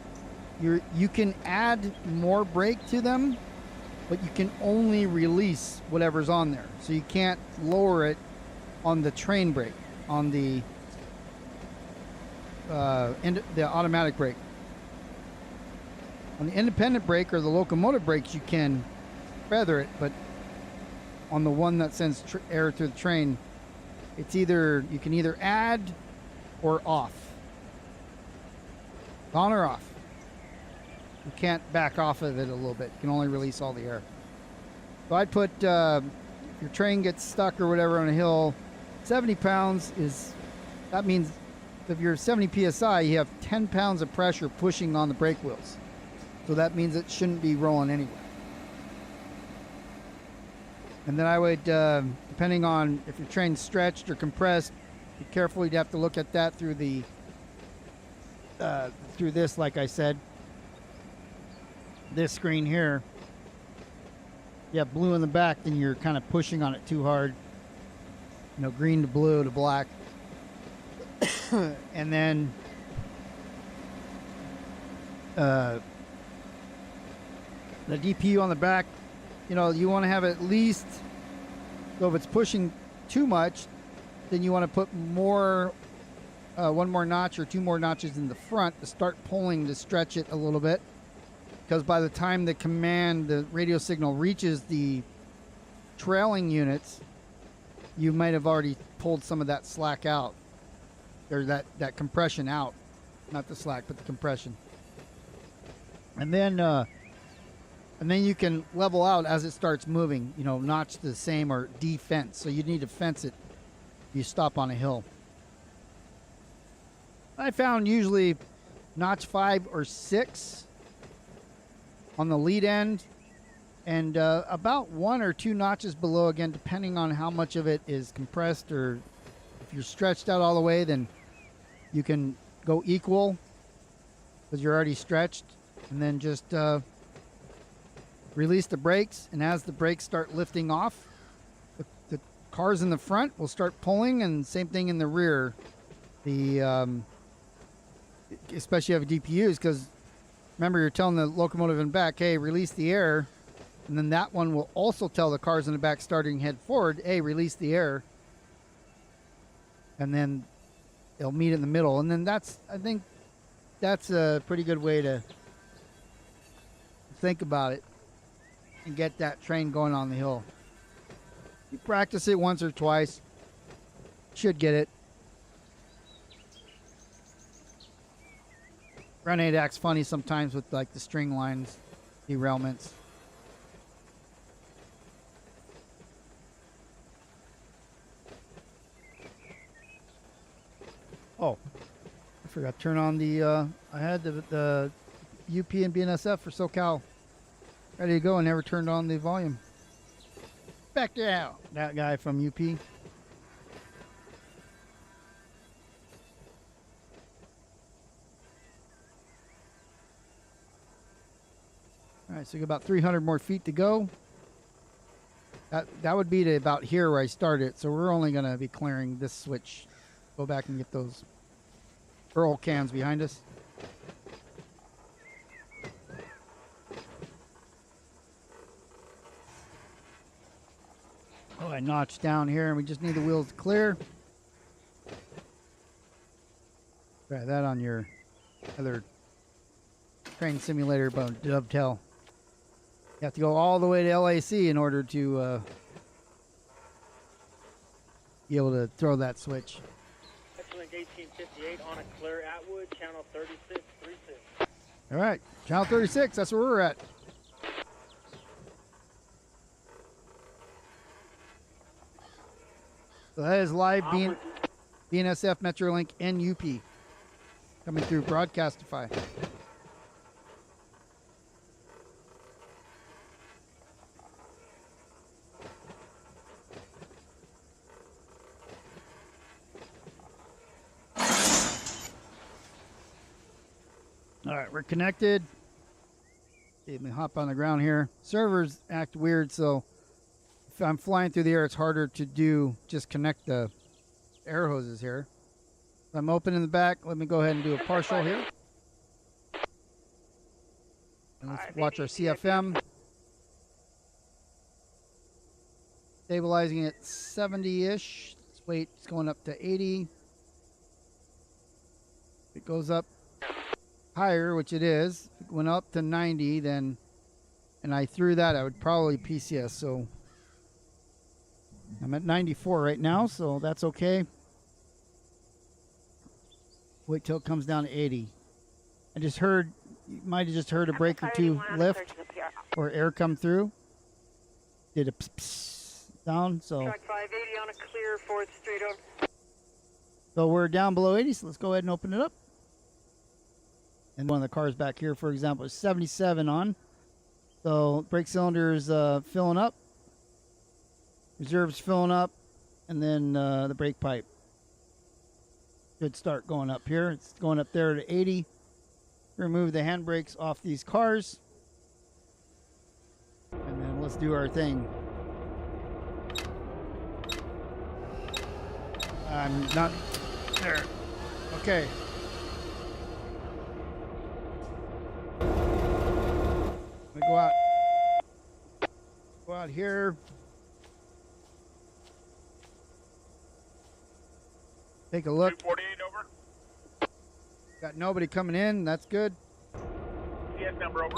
you can add more brake to them, but you can only release whatever's on there. So you can't lower it on the train brake, on the automatic brake. On the independent brake or the locomotive brakes, you can feather it, but on the one that sends air through the train, it's either you can either add or off, on or off. You can't back off of it a little bit. You can only release all the air. So I'd put, if your train gets stuck or whatever on a hill, 70 pounds that means if you're 70 psi, you have 10 pounds of pressure pushing on the brake wheels. So that means it shouldn't be rolling anyway. And then I would, depending on if your train's stretched or compressed, be careful. You'd have to look at that through the, through this, like I said, this screen here. You have blue in the back, then you're kind of pushing on it too hard. Green to blue to black. And then, the DPU on the back, you want to have at least, so if it's pushing too much, then you want to put more, one more notch or two more notches in the front to start pulling to stretch it a little bit. Because by the time the radio signal reaches the trailing units, you might have already pulled some of that slack out, or that compression out. Not the slack, but the compression. And then you can level out as it starts moving, notch the same or defence. So you need to fence it if you stop on a hill. I found usually notch 5 or 6 on the lead end, and about 1 or 2 notches below, again, depending on how much of it is compressed, or if you're stretched out all the way, then you can go equal because you're already stretched, and then just release the brakes, and as the brakes start lifting off, the cars in the front will start pulling, and same thing in the rear. Especially if you have DPUs, because remember, you're telling the locomotive in back, hey, release the air, and then that one will also tell the cars in the back starting head forward, hey, release the air, and then they'll meet in the middle. And then I think that's a pretty good way to think about it and get that train going on the hill. You practice it once or twice, should get it. Grenade acts funny sometimes with like the string lines, derailments. Oh, I forgot to turn on the, I had the UP and BNSF for SoCal ready to go and never turned on the volume. Back down, that guy from UP. All right, so you got about 300 more feet to go. That would be to about here where I started. So we're only going to be clearing this switch. Go back and get those Earl cans behind us. I notch down here, and we just need the wheels to clear. Try that on your other train simulator about dovetail. You have to go all the way to LAC in order to be able to throw that switch. Excellent 1858 on a clear Atwood, channel 3636. All right, channel 36, that's where we're at. So that is live BNSF Metrolink NUP coming through Broadcastify. All right, we're connected. Let me hop on the ground here. Servers act weird, so if I'm flying through the air, it's harder to do. Just connect the air hoses here. If I'm open in the back, let me go ahead and do a partial here. And let's watch our CFM. Stabilizing at 70-ish. Let's wait, it's going up to 80. It goes up higher, which it is. If it went up to 90, then, and I threw that, I would probably PCS. So I'm at 94 right now, so that's okay. Wait till it comes down to 80. I just heard, you might have just heard a brake or two lift or air come through. Did a pss, pss sound, so. Track 580 on a clear, 4th straight over. So we're down below 80, so let's go ahead and open it up. And one of the cars back here, for example, is 77 on. So brake cylinder is filling up. Reserve's filling up. And then the brake pipe should start going up here. It's going up there to 80. Remove the handbrakes off these cars. And then let's do our thing. I'm not there. Okay. We go out here. Take a look. 248 over. Got nobody coming in. That's good. CS number over.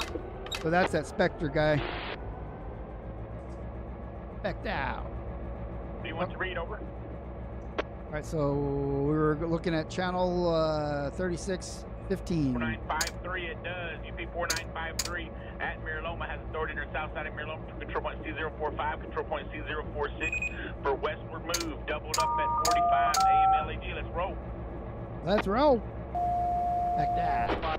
So that's that Spectre guy. Spectre out. Do you want to read over? All right, so we were looking at channel 3615. 4953, it does. UP 4953 at Miraloma has authority in the south side of Miraloma from control point C045, control point C046 for westward move. Doubled up at 45 AM LAG. Let's roll. Let's roll. Like that.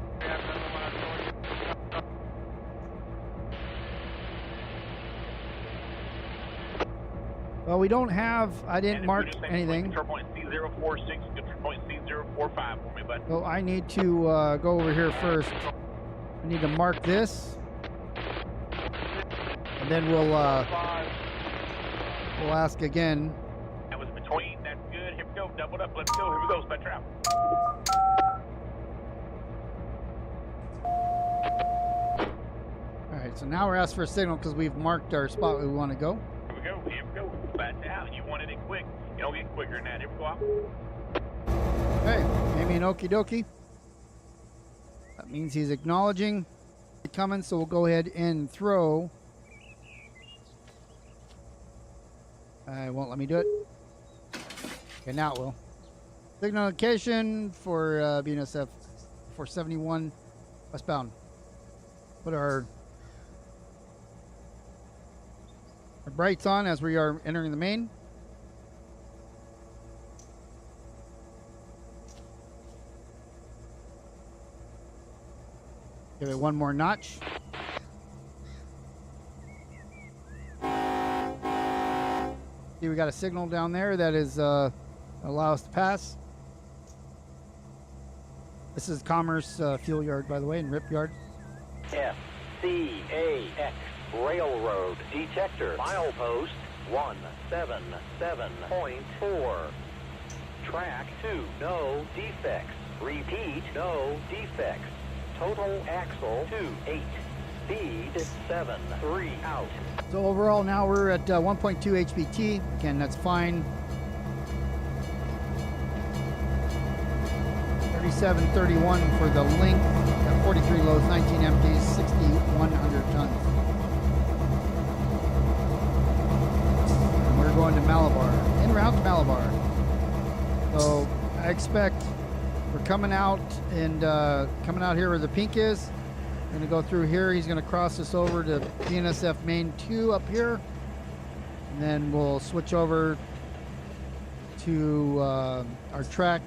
Well, we don't have, I didn't mark anything. Control point C046, control point C045 for me, bud. So I need to go over here first. I need to mark this. And then we'll ask again. That was between, that's good. Here we go, doubled up, let's go. Here we go, Spectre out. All right, so now we're asked for a signal because we've marked our spot where we want to go. Here we go, here we go. That's out. You wanted it quick. You don't get quicker than that. Here we go out. Okay, Amy and okie dokie. That means he's acknowledging it coming, so we'll go ahead and throw. I won't let me do it. Okay, now it will. Signal location for BNSF 471 westbound. Put our brights on as we are entering the main. Give it one more notch. See, we got a signal down there that is allow us to pass. This is Commerce Fuel Yard, by the way, and Rip Yard. FCAX Railroad Detector Milepost 177.4. Track 2, no defects. Repeat, no defects. Total axle 28. speed 7-3 out. So overall now we're at 1.2 HPT. Again, that's fine. 3731 for the length. Got 43 loads, 19 empties, 6,100 tons. And we're going to Malabar, en route to Malabar. So I expect we're coming out and coming out here where the pink is. Going to go through here. He's going to cross us over to BNSF Main 2 up here. And then we'll switch over to our track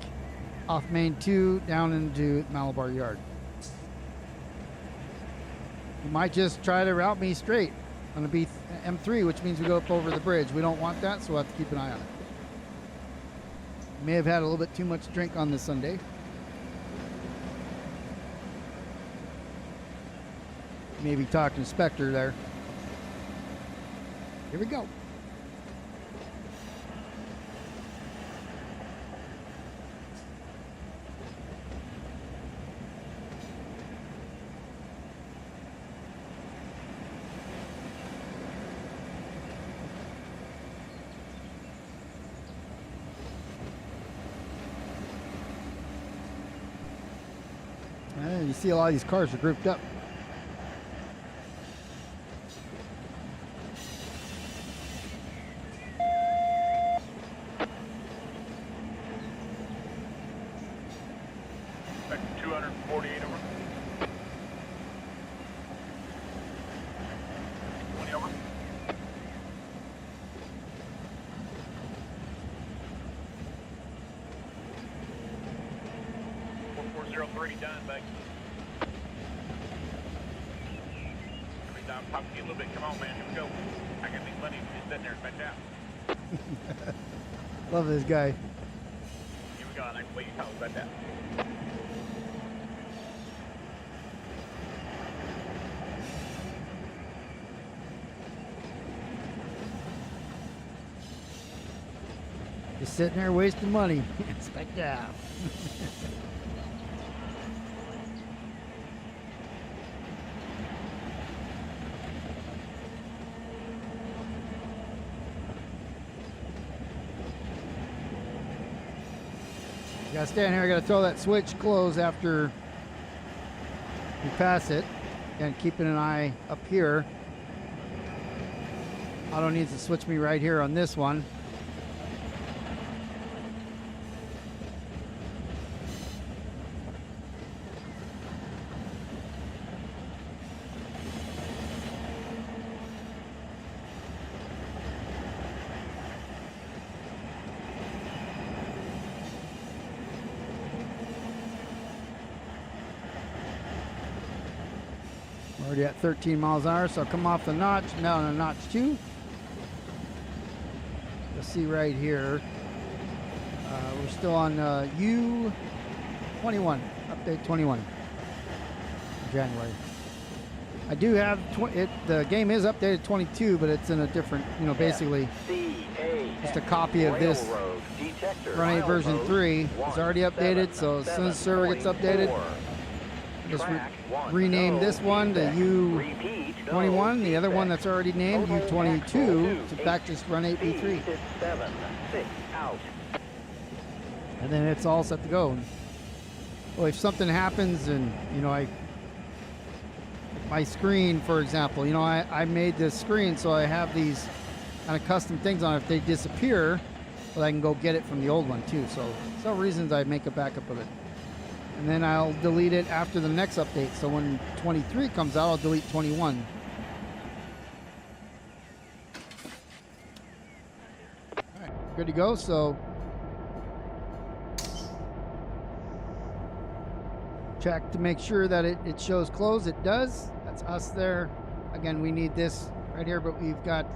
off Main 2 down into Malabar Yard. You might just try to route me straight on the M3, which means we go up over the bridge. We don't want that, so we'll have to keep an eye on it. May have had a little bit too much drink on this Sunday. Maybe talking Spectre there. Here we go. And you see a lot of these cars are grouped up. Done, buddy. Every time I'm talking to you a little bit, come on, man, here we go. I got these money just sitting there, back out. Love this guy. Here we go, I like the way you talk about that. Just sitting there wasting money. Expect that. Gotta stand here, I gotta throw that switch close after you pass it. And keeping an eye up here. Auto needs to switch me right here on this one. Already at 13 miles an hour, so I'll come off the notch, down to notch 2. You'll see right here, we're still on U21, update 21, January. I do have, the game is updated 22, but it's in a different, basically just a copy of this Run 8 version 3. It's already updated, so as soon as the server gets updated, just rename this one to U21, the other one that's already named U22, so back just Run 8 V3. And then it's all set to go. Well, if something happens and, my screen, for example, I made this screen so I have these kind of custom things on it. If they disappear, well, I can go get it from the old one too. So some reasons I make a backup of it. And then I'll delete it after the next update. So when 23 comes out, I'll delete 21. All right, good to go. So check to make sure that it shows closed. It does. That's us there. Again, we need this right here, but we've got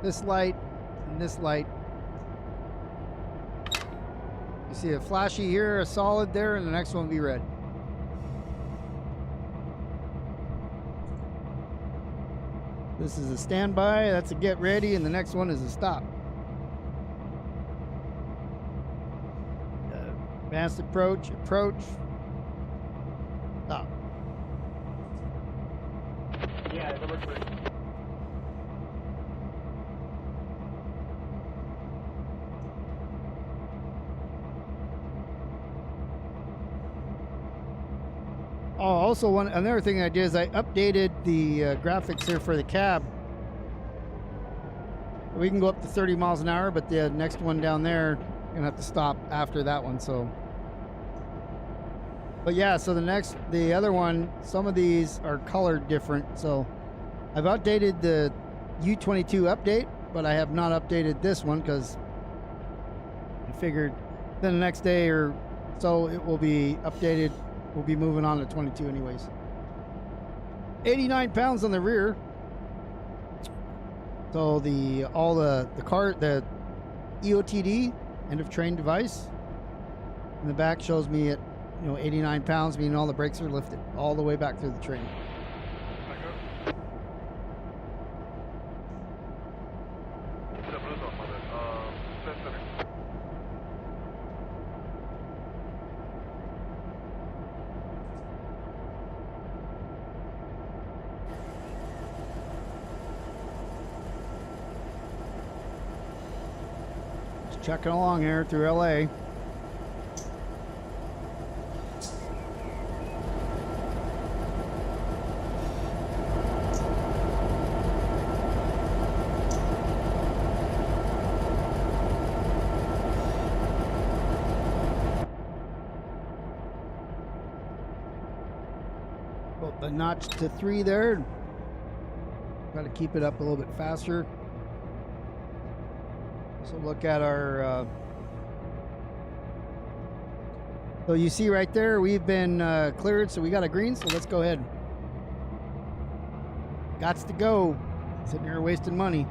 this light and this light. You see a flashy here, a solid there, and the next one will be red. This is a standby, that's a get ready, and the next one is a stop. Advanced approach, stop. Yeah, number 3. Oh, also another thing I did is I updated the graphics here for the cab. We can go up to 30 miles an hour, but the next one down there, gonna have to stop after that one. So, but yeah, so the other one, some of these are colored different. So I've updated the U22 update, but I have not updated this one because I figured then the next day or so it will be updated. We'll be moving on to 22 anyways. 89 pounds on the rear. So the EOTD, end of train device, in the back shows me at 89 pounds, meaning all the brakes are lifted all the way back through the train. Checking along here through LA. Put the notch to 3 there. Got to keep it up a little bit faster. So look at our so you see right there we've been cleared, so we got a green, so let's go ahead. Gots to go. Sitting here wasting money.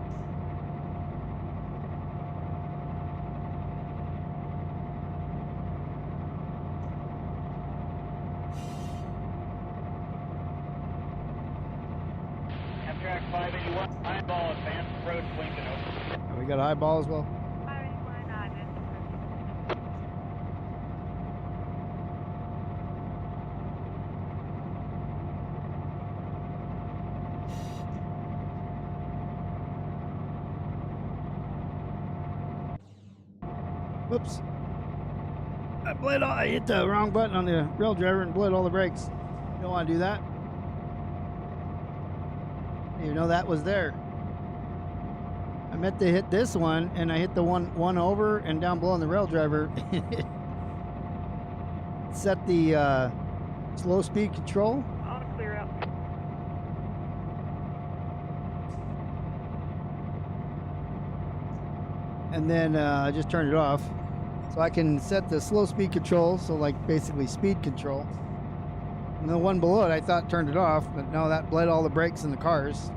Track 581, eyeball, advanced approach, Lincoln, over. We got eyeball as well. Whoops. I hit the wrong button on the rail driver and bled all the brakes. You don't want to do that. You know that was there. I meant to hit this one, and I hit the one over and down below on the rail driver. Set the slow speed control. On clear out. And then I just turned it off. So I can set the slow speed control, so like basically speed control. And the one below it I thought turned it off, but no, that bled all the brakes in the cars.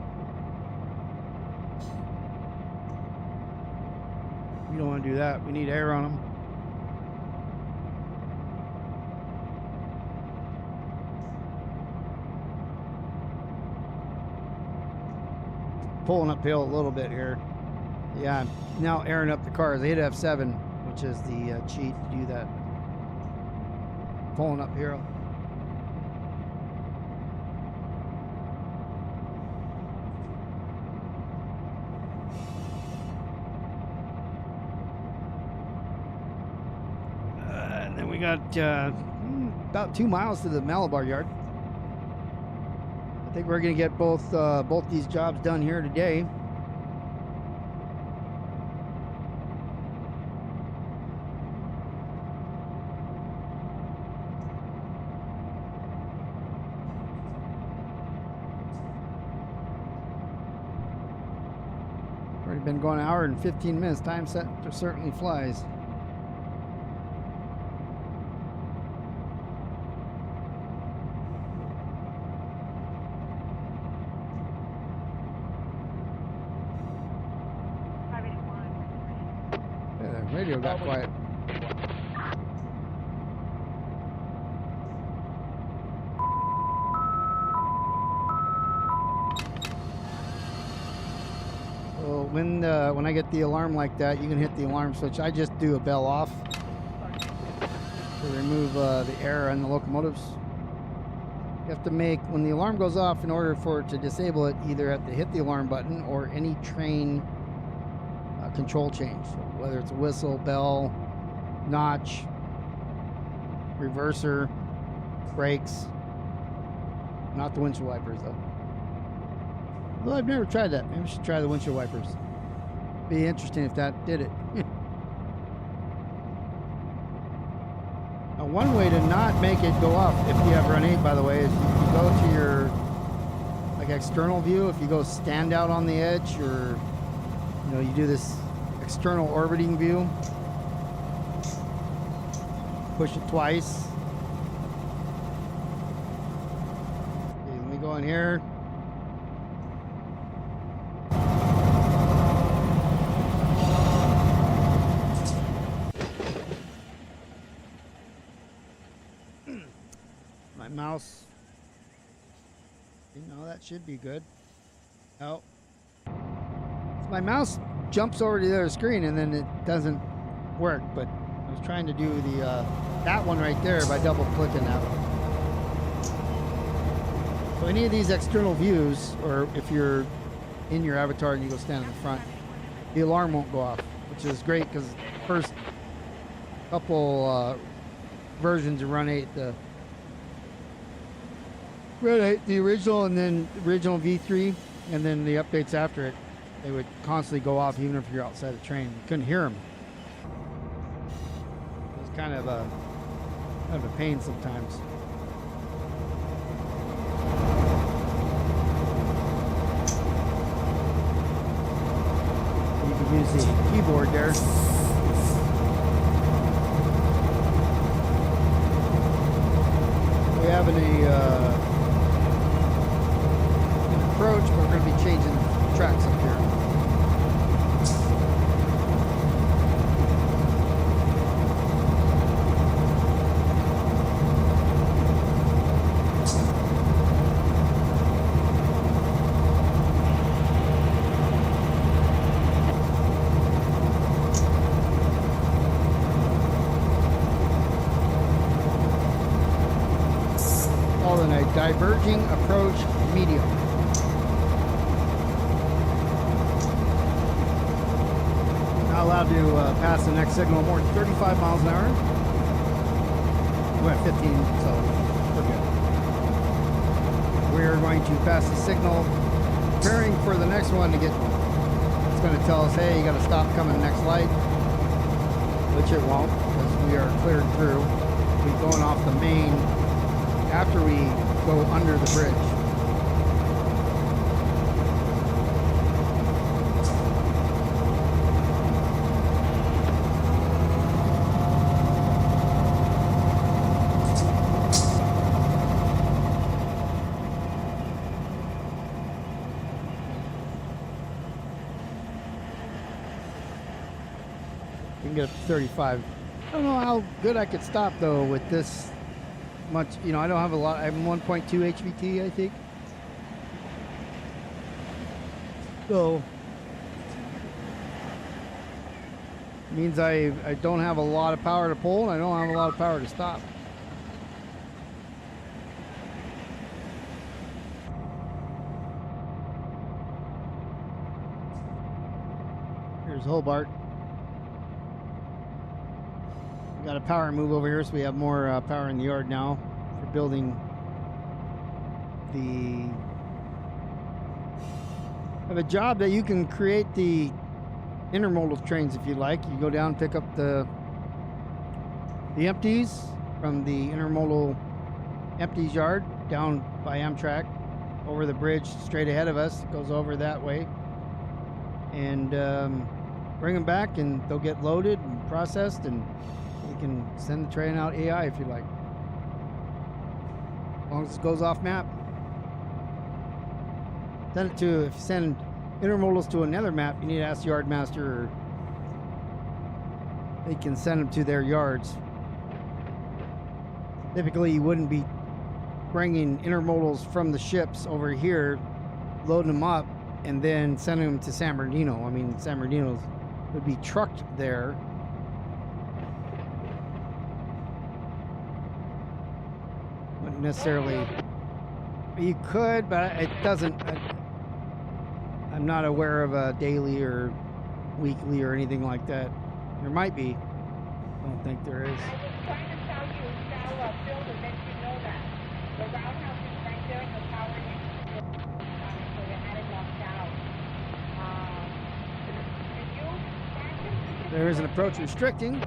We don't want to do that. We need air on them. Pulling uphill a little bit here. Yeah, I'm now airing up the cars. I hit F7, which is the cheat to do that. Pulling up here. And then we got about 2 miles to the Malabar yard. I think we're going to get both these jobs done here today. Already been going an hour and 15 minutes. Time set certainly flies. Radio got quiet. So when I get the alarm like that, you can hit the alarm switch. I just do a bell off to remove the air in the locomotives. You have to make, when the alarm goes off, in order for it to disable it, either have to hit the alarm button or any train control change. So whether it's a whistle, bell, notch, reverser, brakes. Not the windshield wipers though. Well, I've never tried that. Maybe we should try the windshield wipers. Be interesting if that did it. Now, one way to not make it go off if you have run 8, by the way, is if you go to your like external view. If you go stand out on the edge, or you do this external orbiting view, push it twice. Okay, let me go in here. My mouse, that should be good. Oh, so my mouse jumps over to the other screen and then it doesn't work, but I was trying to do the that one right there by double clicking that one. So any of these external views, or if you're in your avatar and you go stand in the front, the alarm won't go off, which is great because first couple versions of Run 8, the original, and then original V3, and then the updates after it, they would constantly go off even if you're outside the train. You couldn't hear them. It was kind of a pain sometimes. You can use the keyboard there. We have an approach, but we're going to be changing tracks up here. Called a diverging approach medium. Allowed to pass the next signal more than 35 miles an hour. We're at 15, so we're good. We're going to pass the signal, preparing for the next one to get. It's going to tell us, hey, you got to stop coming next light, which it won't because we are cleared through. We're going off the main after we go under the bridge. Get up to 35. I don't know how good I could stop though with this much. I don't have a lot. I'm 1.2 HVT, I think. So means I don't have a lot of power to pull, and I don't have a lot of power to stop. Here's Hobart. Got a power move over here, so we have more power in the yard now for building the. I have a job that you can create the intermodal trains if you like. You go down, pick up the empties from the intermodal empties yard down by Amtrak over the bridge straight ahead of us. It goes over that way, and bring them back, and they'll get loaded and processed, and you can send the train out AI if you like, as long as it goes off map. Send it to, if you send intermodals to another map, you need to ask the yard master, or they can send them to their yards. Typically, you wouldn't be bringing intermodals from the ships over here, loading them up, and then sending them to San Bernardino. I mean, San Bernardino would be trucked there. Wouldn't necessarily You could, but it doesn't. I'm not aware of a daily or weekly or anything like that. There might be. I don't think there is. I was trying to tell you, Sal, Phil, to let you know that. The roundhouse is right there in the power unit, so they had it locked out. There is an approach restricting.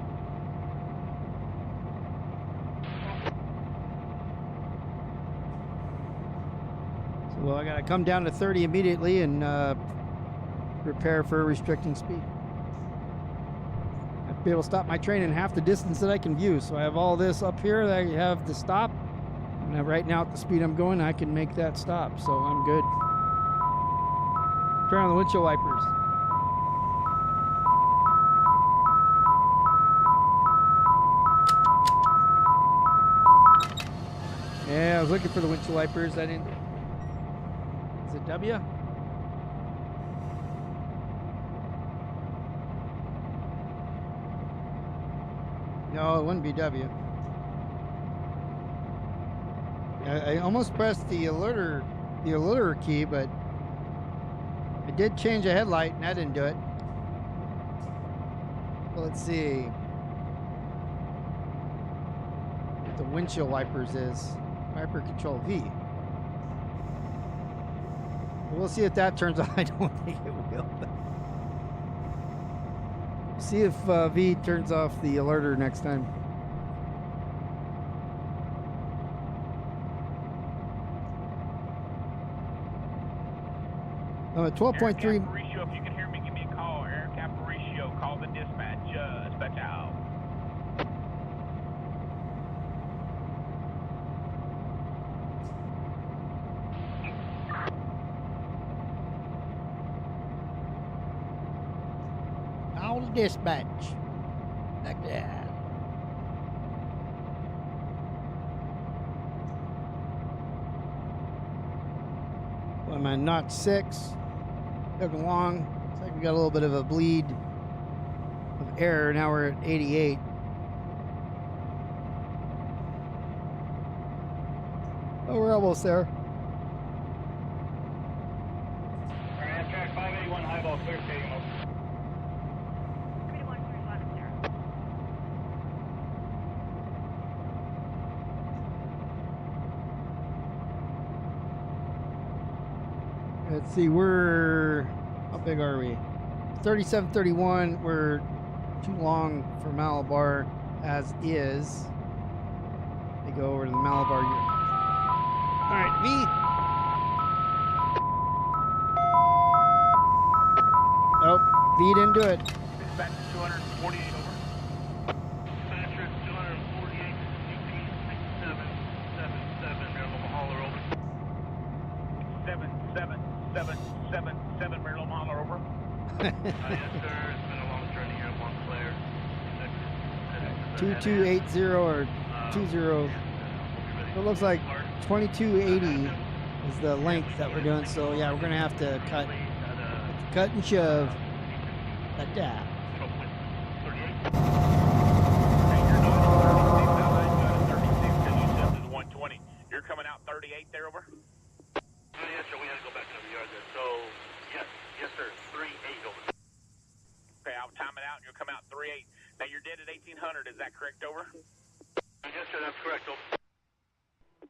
So I gotta come down to 30 immediately and prepare for restricting speed. I'll be able to stop my train in half the distance that I can view. So I have all this up here that I have to stop. And right now at the speed I'm going, I can make that stop. So I'm good. Turn on the windshield wipers. Yeah, I was looking for the windshield wipers. I didn't. Is it W? No, it wouldn't be W. I almost pressed the alerter key, but I did change a headlight and that didn't do it. Well, let's see what the windshield wipers is. Wiper control V. We'll see if that turns on. I don't think it will. See if V turns off the alerter next time. At 12.3. Ratio, if you can hear me, give me a call. Air Capital Ratio, call the dispatch. Dispatch out. All the dispatch. Like that. Well, I'm at knot 6. Looking along. Looks like we got a little bit of a bleed of air. Now we're at 88. Oh, we're almost there. Alright, track 581 highball clear stadium. Let's see, we're, how big are we? 3731, we're too long for Malabar as is. They go over to the Malabar unit. All right, V. Oh, V didn't do it. Dispatch 248 over. Dispatcher 248, UP 6777, Maryland Holler over. 77777 Maryland Holler over. Yes, sir. It's been a long journey here at Montclair. 2280 or 20. It looks like 2280 is the length that we're doing. So yeah, we're gonna have to cut and shove like that. You're coming out 38 there, over? Yes, sir. We had to go back to the yard there. So, yes, sir. 38 over. Okay, I'll time it out and you'll come out 38. Now you're dead at 1800, is that correct, over? Yes, sir. That's correct, over.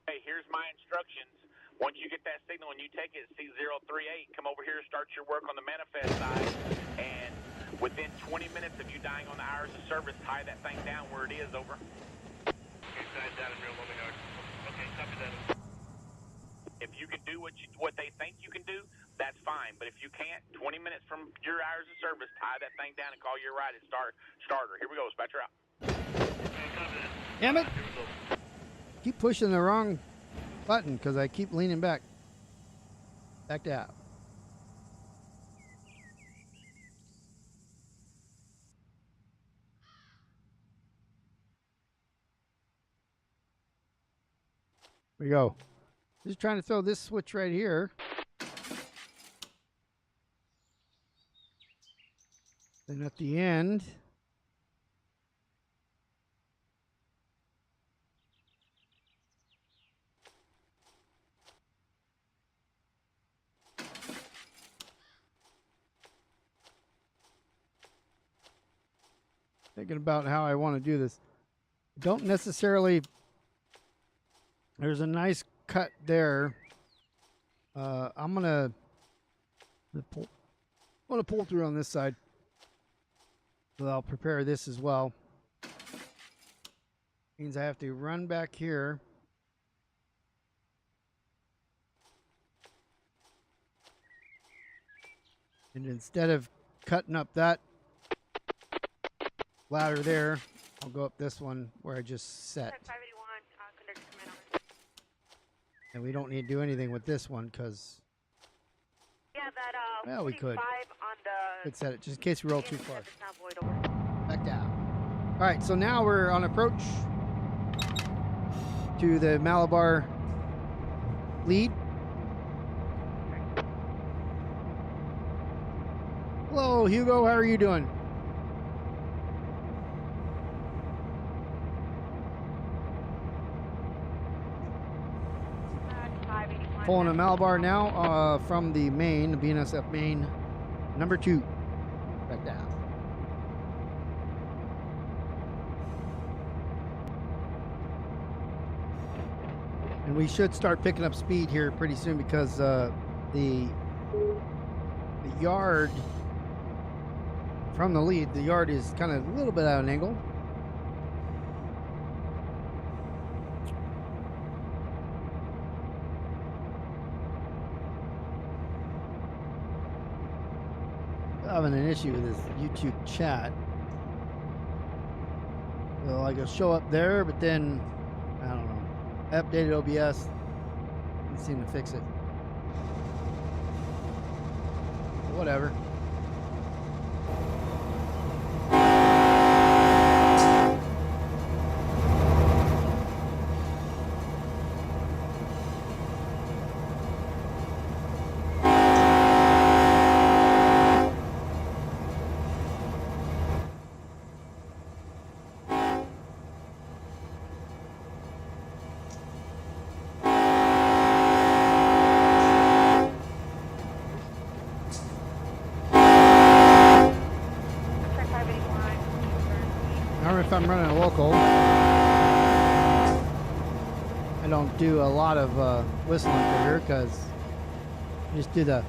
Hey, here's my instructions. Once you get that signal and you take it C038, come over here, start your work on the manifest side, and within 20 minutes of you dying on the hours of service, tie that thing down where it is, over. Okay, tie it down in real loading yard. Okay, copy that. If you can do what they think you can do, that's fine. But if you can't, 20 minutes from your hours of service, tie that thing down and call your ride at starter. Here we go, dispatcher out. Okay, copy that. Damn it! Here we go. Keep pushing the wrong button because I keep leaning back. Back to out. Here we go. Just trying to throw this switch right here. Then at the end, Thinking about how I want to do this. Don't necessarily. There's a nice cut there. I'm gonna pull through on this side. So I'll prepare this as well. Means I have to run back here. And instead of cutting up that ladder there, I'll go up this one where I just set. And we don't need to do anything with this one because, well, we could. Could set it just in case we roll too far. Back down. All right, so now we're on approach to the Malabar lead. Hello, Hugo. How are you doing? Pulling a Malabar now from the main, the BNSF main, number 2. Back down. And we should start picking up speed here pretty soon because the yard from the lead, the yard is kind of a little bit at an angle. Having an issue with this YouTube chat. So I go show up there, but then I don't know. I updated OBS. Didn't seem to fix it. Whatever. If I'm running a local, I don't do a lot of whistling through here because I just do the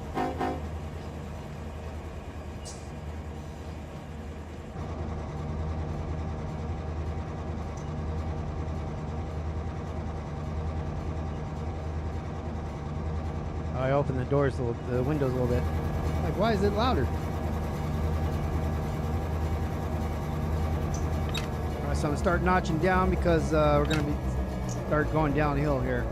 I open the doors, the windows a little bit. Like, why is it louder? So I'm gonna start notching down because we're gonna start going downhill here.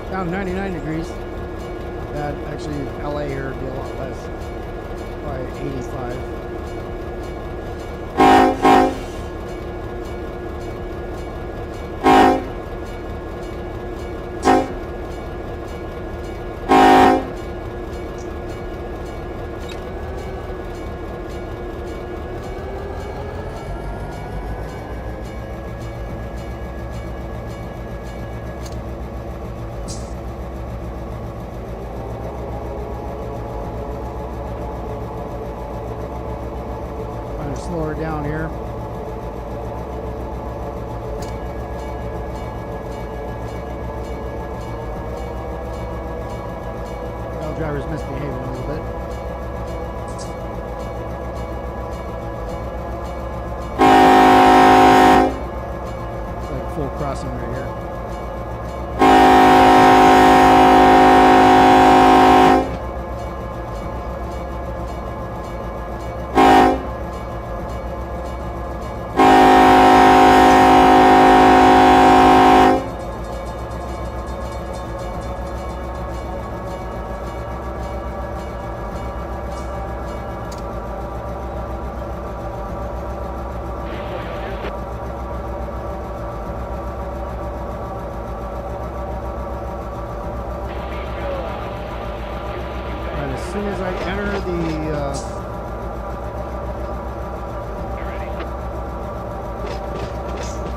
Down 99 degrees. Bad. Actually, LA here would be a lot less. Probably 85. Slower down here. Well, driver's misbehaving a little bit. It's like a full crossing right here.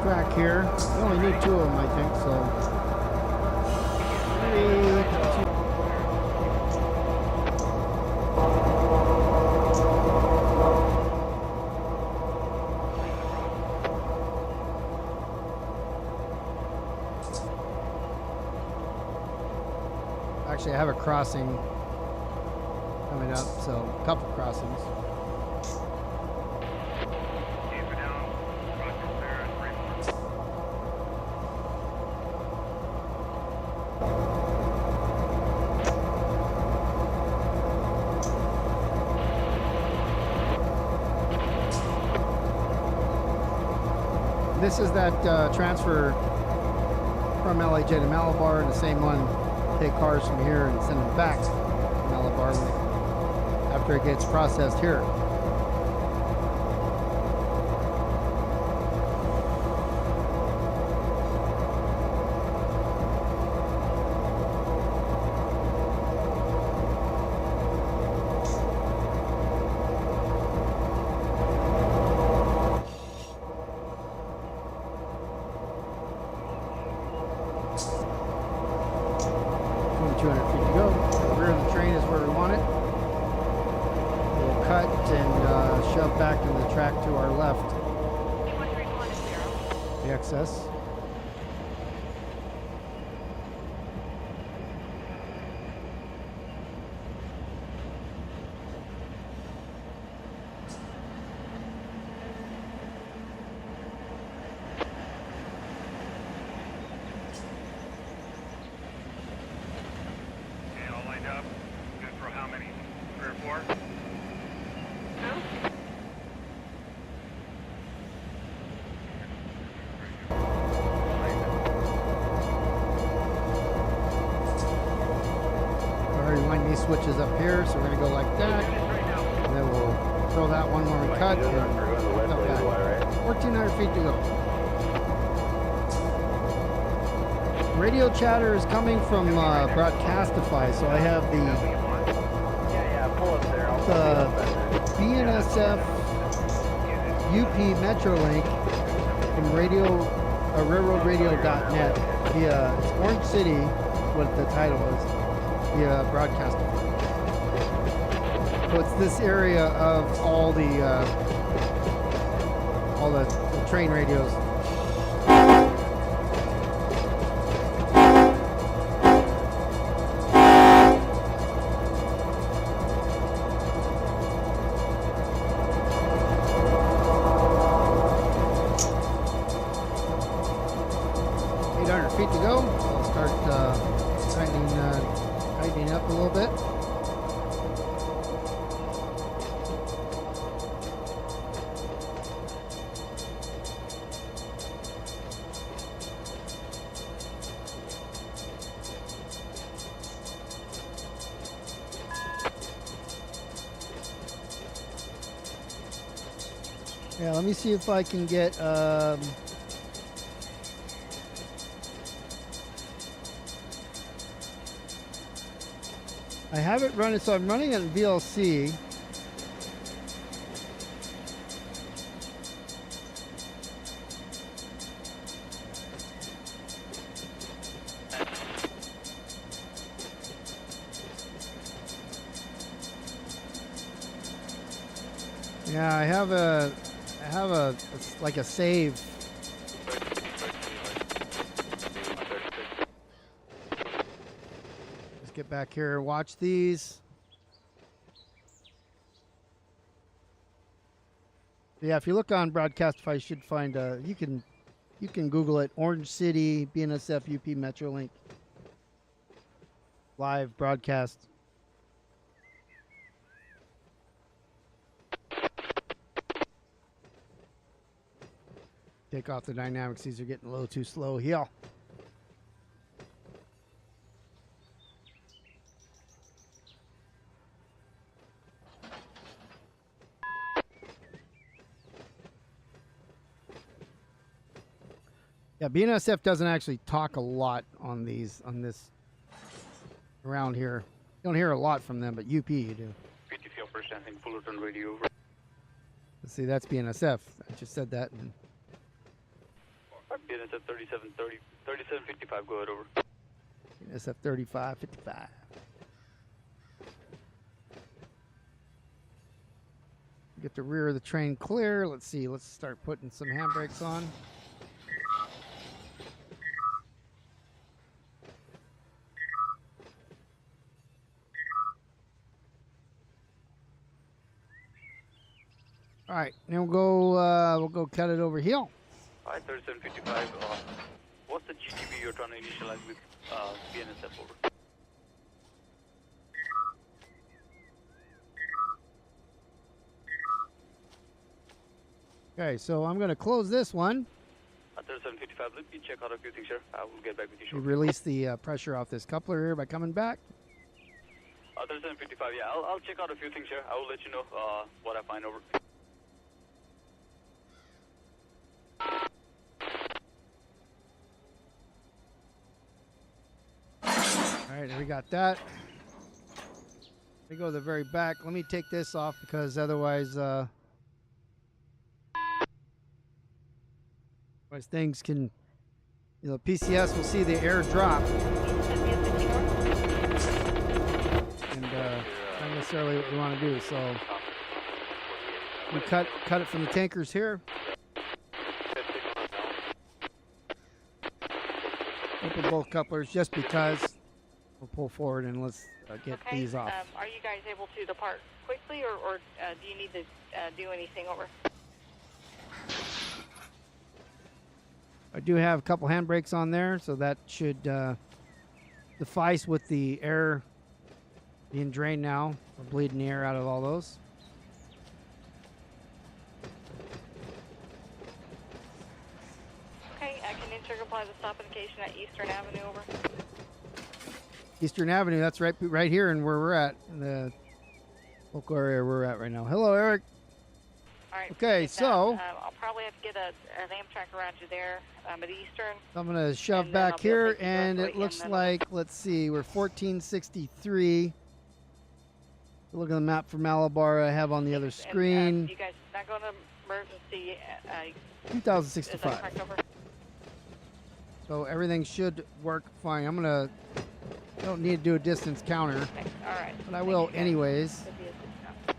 track here. We only need 2 of them, I think, so. 3, 2. Actually, I have a crossing coming up, so a couple crossings. This is that transfer from LAJ to Malabar, and the same one. Take cars from here and send them back to Malabar after it gets processed here. Access. Okay, all lined up. Good for how many? 3 or 4? These switches up here, so we're going to go like that, and then we'll throw that one when we cut, and come back. 1,400 feet to go. Radio chatter is coming from Broadcastify, so I have the BNSF UP Metrolink from railroadradio.net via it's Orange City, what the title is. The broadcast. So it's this area of all the train radios. Feet to go. I'll start tightening up a little bit. Yeah, let me see if I can get I have it running, so I'm running it in VLC. Yeah, I have a it's like a save. Get back here, watch these. Yeah, if you look on Broadcastify, you should find you can Google it, Orange City BNSF UP Metrolink live broadcast. Take off the dynamics, these are getting a little too slow here. Yeah, BNSF doesn't actually talk a lot on this around here. You don't hear a lot from them, but UP you do. Let's see, that's BNSF. I just said that. And BNSF 3755, go ahead, over. SF 3555. Get the rear of the train clear. Let's see. Let's start putting some handbrakes on. All right, then we'll go cut it over here. Alright, 3755, what's the GTV you're trying to initialize with BNSF, over? Okay, so I'm going to close this one. 3755, let me check out a few things here. I will get back with you We shortly. release the pressure off this coupler here by coming back. 3755, yeah, I'll check out a few things here. I will let you know what I find, over. All right, we got that. Let me go to the very back. Let me take this off because otherwise things can, PCS will see the air drop. And not necessarily what we want to do. So we cut it from the tankers here. Open both couplers just because. We'll pull forward and let's get these off. Are you guys able to depart quickly, or do you need to do anything, over? I do have a couple handbrakes on there, so that should suffice with the air being drained now. We're bleeding the air out of all those. Okay, I can enter apply the stop indication at Eastern Avenue, over. Eastern Avenue, that's right here and where we're at, in the local area we're at right now. Hello, Eric. All right. Okay, so I'll probably have to get an Amtrak around you there at Eastern. I'm going to shove and then I'll back be able to here, take you and directly, it looks and then- like, let's see, we're 1463. Look at the map for Malabar I have on the other And, screen. you guys not going to emergency? Is 2065. that correct, over? So everything should work fine. Don't need to do a distance counter, Okay, all right. but I Thank will you, guys. anyways. Could be a discount.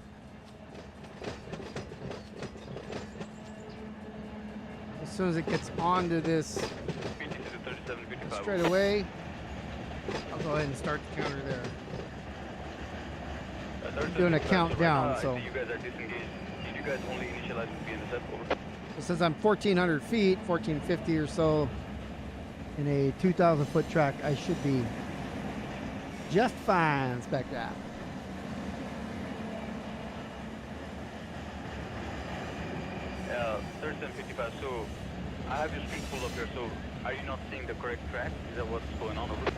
As soon as it gets onto this BNSF 3755. straight away, I'll go ahead and start the counter there. Doing a countdown, so. I see you guys are disengaged. Did you guys only initialize with BNSF, over? Since I'm 1,400 feet, 1,450 or so, in a 2,000 foot track, I should be just fine, Spectre. 3755, so I have your screen pulled up here, so are you not seeing the correct track? Is that what's going on, over?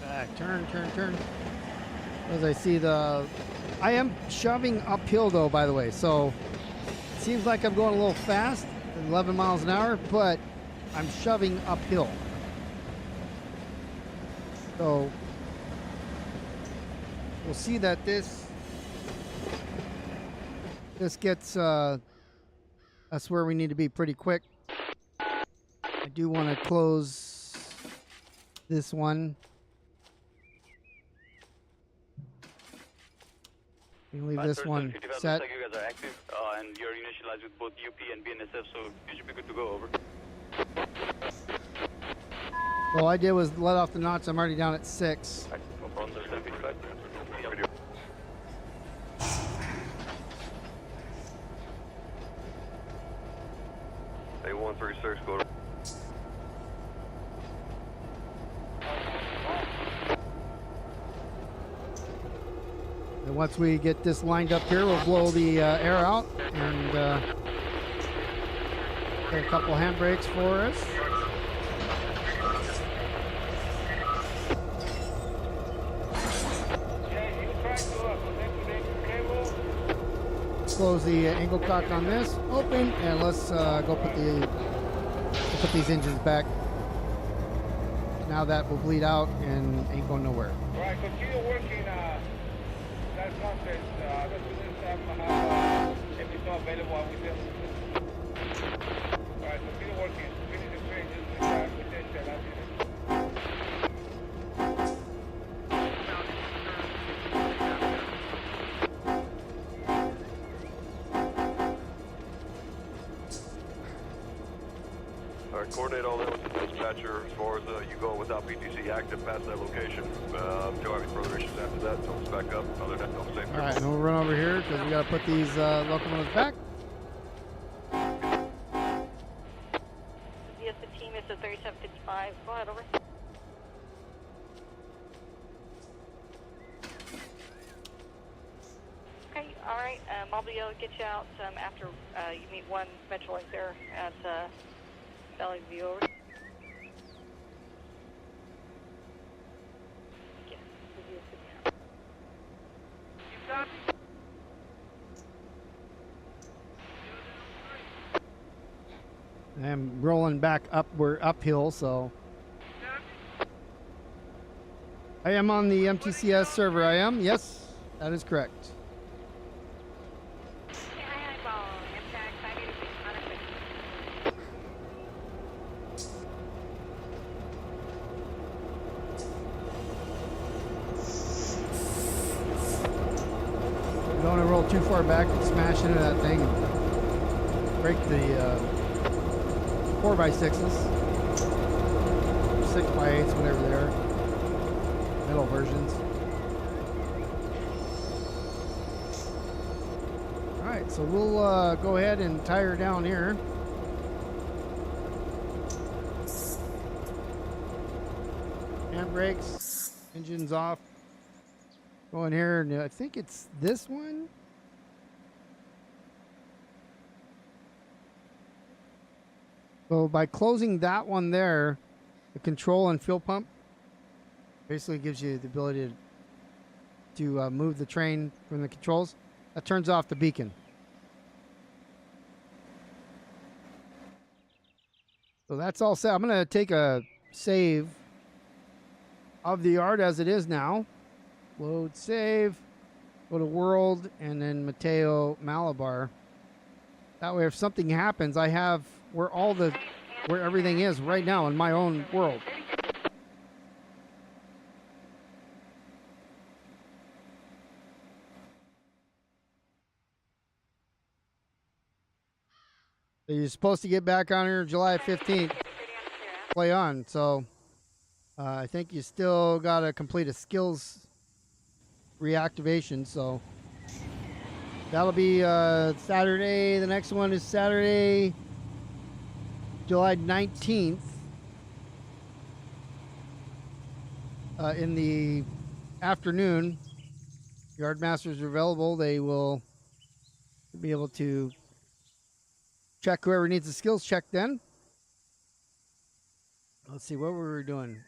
Back, turn. As I see I am shoving uphill though, by the way, so it seems like I'm going a little fast, 11 miles an hour, but I'm shoving uphill. So we'll see that this gets us where we need to be pretty quick. I do want to close this one. We can leave this one 3755 set. looks like you guys are active, and you're initialized with both UP and BNSF, so you should be good to go, over. All I did was let off the knots. I'm already down at 6. Alright, no problem, 3755. A136, go to. And once we get this lined up here, we'll blow the air out and get a couple handbrakes for us. Close the angle cock on this, open, and let's go put these engines back. Now that will bleed out and ain't going nowhere. All right, continue working that content. As soon as every stop available with this. Alright, continue working. Finish the train with the last unit. All right, coordinate all that with the dispatcher as far as you go without PTC active past that location. Joe, have any further issues after that? So let's back up. Other than that, no safe. All right, and we'll run over here because we got to put these locomotives back. Yes, the team is at 3755. Go ahead, over. Okay, all right. I'll be able to get you out after you meet one Metrolink there at Valley View. Over. Yeah, I'm rolling back up. We're uphill, so I am on the MTCS server. I am. Yes, that is correct. Don't want to roll too far back and smash into that thing and break the 4x6s, 6x8s, whatever they are, metal versions. All right, so we'll go ahead and tire down here. Handbrakes, engines off. Go in here, and I think it's this one. So by closing that one there, the control and fuel pump basically gives you the ability to move the train from the controls. That turns off the beacon. So that's all set. I'm going to take a save of the yard as it is now. Load, save, go to world, and then Mateo, Malabar. That way if something happens, I have where everything is right now in my own world. So you're supposed to get back on here July 15th. Play on. So I think you still got to complete a skills reactivation, so that'll be Saturday. The next one is Saturday, July 19th, in the afternoon. Yard masters are available. They will be able to check whoever needs the skills check then. Let's see, what were we doing?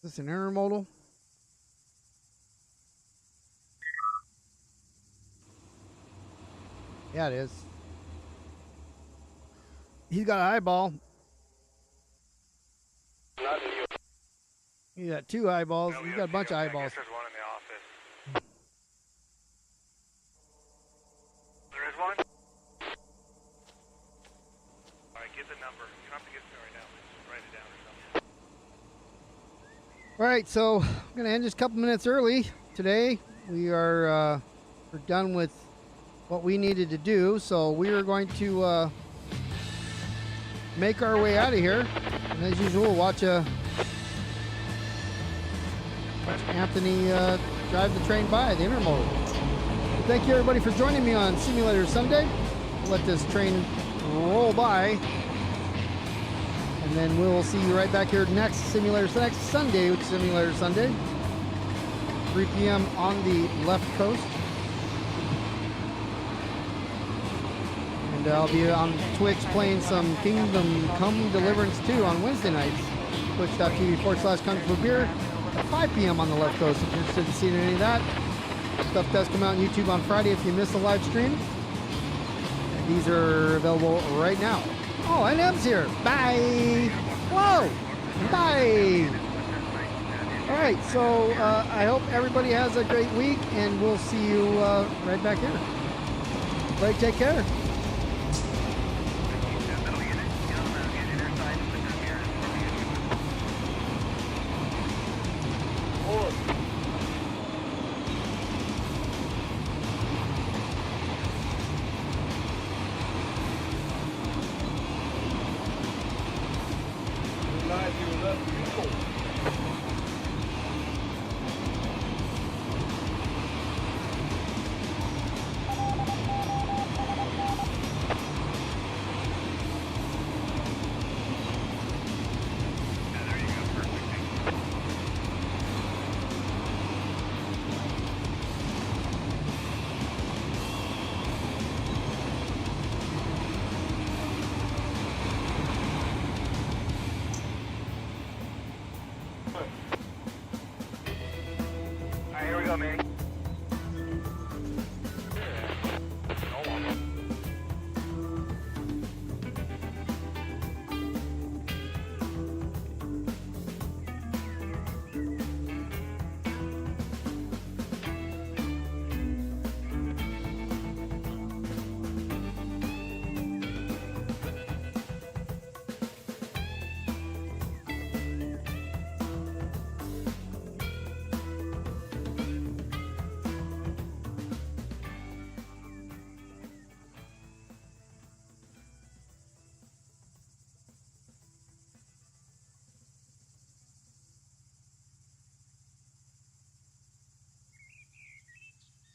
Is this an intermodal? Yeah, it is. He's got an eyeball. Not you. He's got two eyeballs. He's got a bunch of eyeballs. There's one in the office. There is one? Alright, get the number. You don't have to get it right now. Just write it down or something. All right, so I'm going to end just a couple minutes early today. We are we're done with what we needed to do, so we are going to make our way out of here. And as usual, watch Anthony drive the train by, the intermodal. So thank you everybody for joining me on Simulator Sunday. We'll let this train roll by, and then we'll see you right back here next Sunday, which is Simulator Sunday, 3 p.m. on the left coast. And I'll be on Twitch playing some Kingdom Come Deliverance 2 on Wednesday nights. Twitch.tv/KungfuBeer at 5 p.m. on the left coast. If you're interested in seeing any of that, stuff does come out on YouTube on Friday if you miss the live stream. And these are available right now. Oh, and M's here. Bye. Whoa. Bye. All right, so I hope everybody has a great week, and we'll see you right back here. Everybody take care. Alright, here we go, Manny.